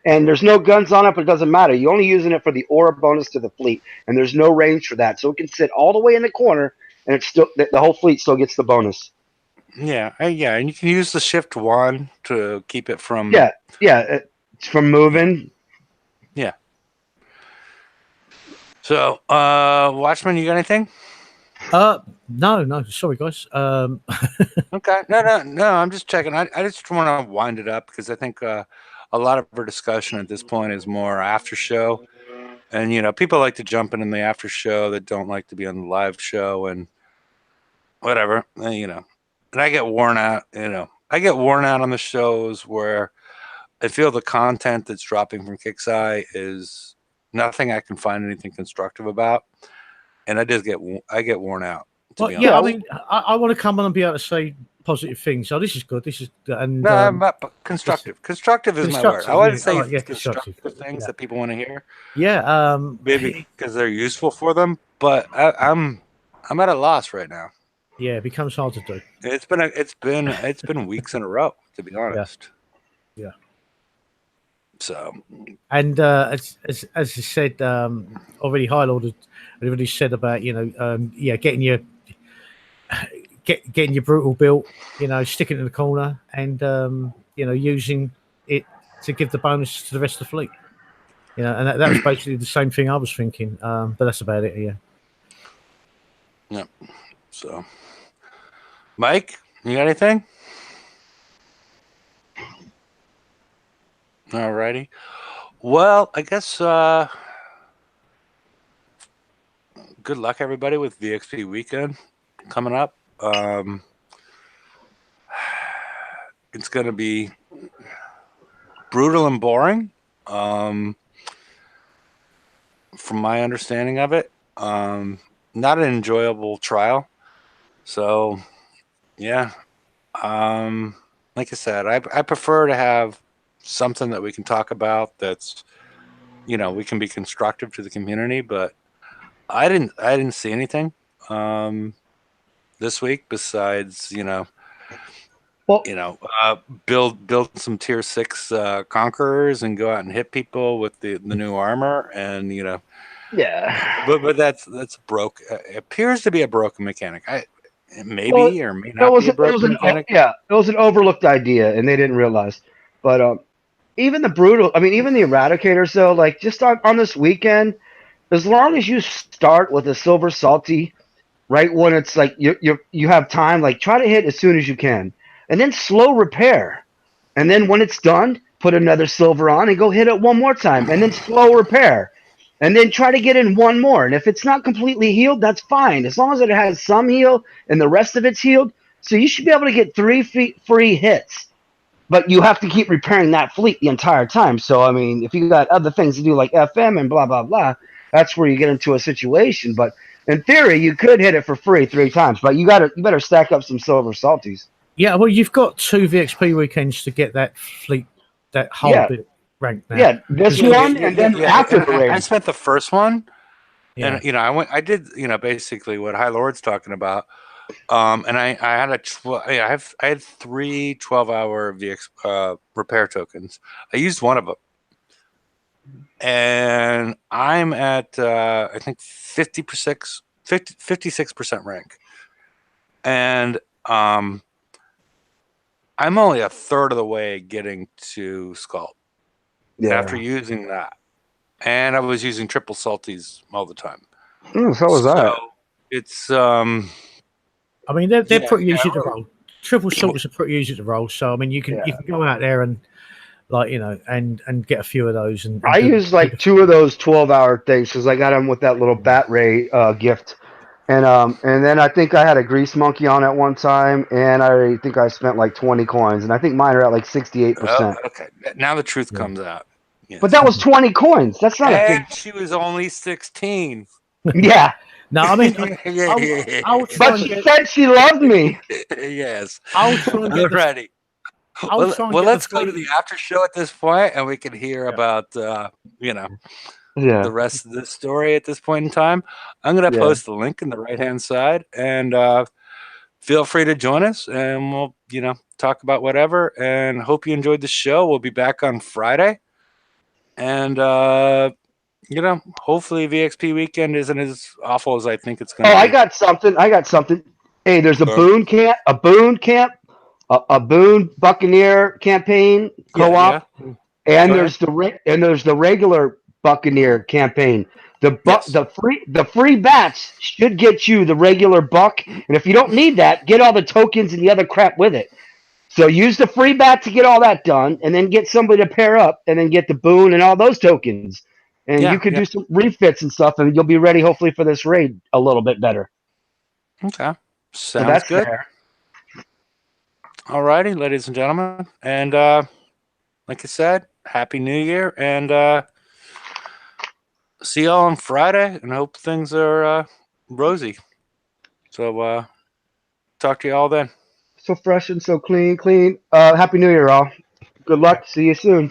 And there's no guns on it, but it doesn't matter. You're only using it for the aura bonus to the fleet, and there's no range for that, so it can sit all the way in the corner, and it's still the whole fleet still gets the bonus. Yeah, and you can use the shift 1 to keep it from. Yeah, it's from moving. Yeah. So, Watchman, you got anything? No. Sorry, guys. Okay. No. I'm just checking. I just want to wind it up because I think a lot of our discussion at this point is more after show, and people like to jump in the after show that don't like to be on the live show and whatever. And I get worn out. I get worn out on the shows where I feel the content that's dropping from Kixeye is nothing I can find anything constructive about, and I get worn out. Well, yeah, I mean, I want to come on and be able to say positive things. So this is good. This is and no, but constructive. Constructive is my word. I want to say constructive things that people want to hear. Yeah, maybe because they're useful for them. But I'm at a loss right now. Yeah, it becomes hard to do. It's been weeks in a row, to be honest. Yeah. So, and as you said, already High Lord had already said about getting your brutal built, sticking it in the corner and using it to give the bonus to the rest of the fleet. And that was basically the same thing I was thinking. But that's about it. Yeah. Yeah. So, Mike, you got anything? Alrighty. Well, I guess good luck, everybody, with VXP weekend coming up. It's going to be brutal and boring, from my understanding of it. Not an enjoyable trial. So, yeah. Like I said, I prefer to have something that we can talk about that's, we can be constructive to the community, but I didn't see anything this week besides, build some tier 6 conquerors and go out and hit people with the new armor, and Yeah. But that's broke. It appears to be a broken mechanic. Or may not be a broken mechanic. Yeah, it was an overlooked idea, and they didn't realize. But even the brutal, even the eradicators, though, like just on this weekend, as long as you start with a silver salty, right when it's like you have time, like try to hit as soon as you can, and then slow repair, and then when it's done, put another silver on and go hit it one more time, and then slow repair. And then try to get in one more. And if it's not completely healed, that's fine. As long as it has some heal and the rest of it's healed. So you should be able to get 3 free hits. But you have to keep repairing that fleet the entire time. So, if you got other things to do like FM and blah, blah, blah, that's where you get into a situation. But in theory, you could hit it for free 3 times. But you better stack up some silver salties. Yeah, well, you've got 2 VXP weekends to get that fleet, that whole bit ranked now. Yeah, this one and then after the raid. I spent the first one, and I did basically what High Lord's talking about, and I had I had 3 12-hour VX repair tokens. I used one of them, and I'm at I think 56% rank, and I'm only a third of the way getting to Skull. Yeah. After using that, and I was using triple salties all the time. So was I. It's they're pretty easy to roll. triple salt is a pretty easy to roll. So I mean, you can go out there and and get a few of those. And I use like 2 of those 12-hour things because I got them with that little Bat Ray gift. And then I think I had a grease monkey on at one time, and I think I spent like 20 coins, and I think mine are at like 68%. Oh, okay. Now the truth comes out. Yes. But that was 20 coins. That's not a big. She was only 16. Yeah. No, I mean, I'll try But and she get. said she loved me. Yes. I'll try and get. Alrighty. I'll try and Well, get let's go to the after show at this point, and we can hear about Yeah. the rest of the story at this point in time. I'm going to post the link in the right-hand side, and feel free to join us, and we'll, talk about whatever, and hope you enjoyed the show. We'll be back on Friday, and, hopefully VXP weekend isn't as awful as I think it's going to be. I got something. Hey, there's a Boone camp, a Boone Buccaneer campaign co-op, and there's the regular Buccaneer campaign. The free bats should get you the regular buck, and if you don't need that, get all the tokens and the other crap with it. So use the free bat to get all that done, and then get somebody to pair up, and then get the Boone and all those tokens. And you could do some refits and stuff, and you'll be ready hopefully for this raid a little bit better. Okay, sounds good. Fair. All righty, ladies and gentlemen, and like I said, Happy New Year, and see y'all on Friday, and hope things are rosy. So talk to you all then. So fresh and so clean. Happy New Year, all. Good luck. See you soon.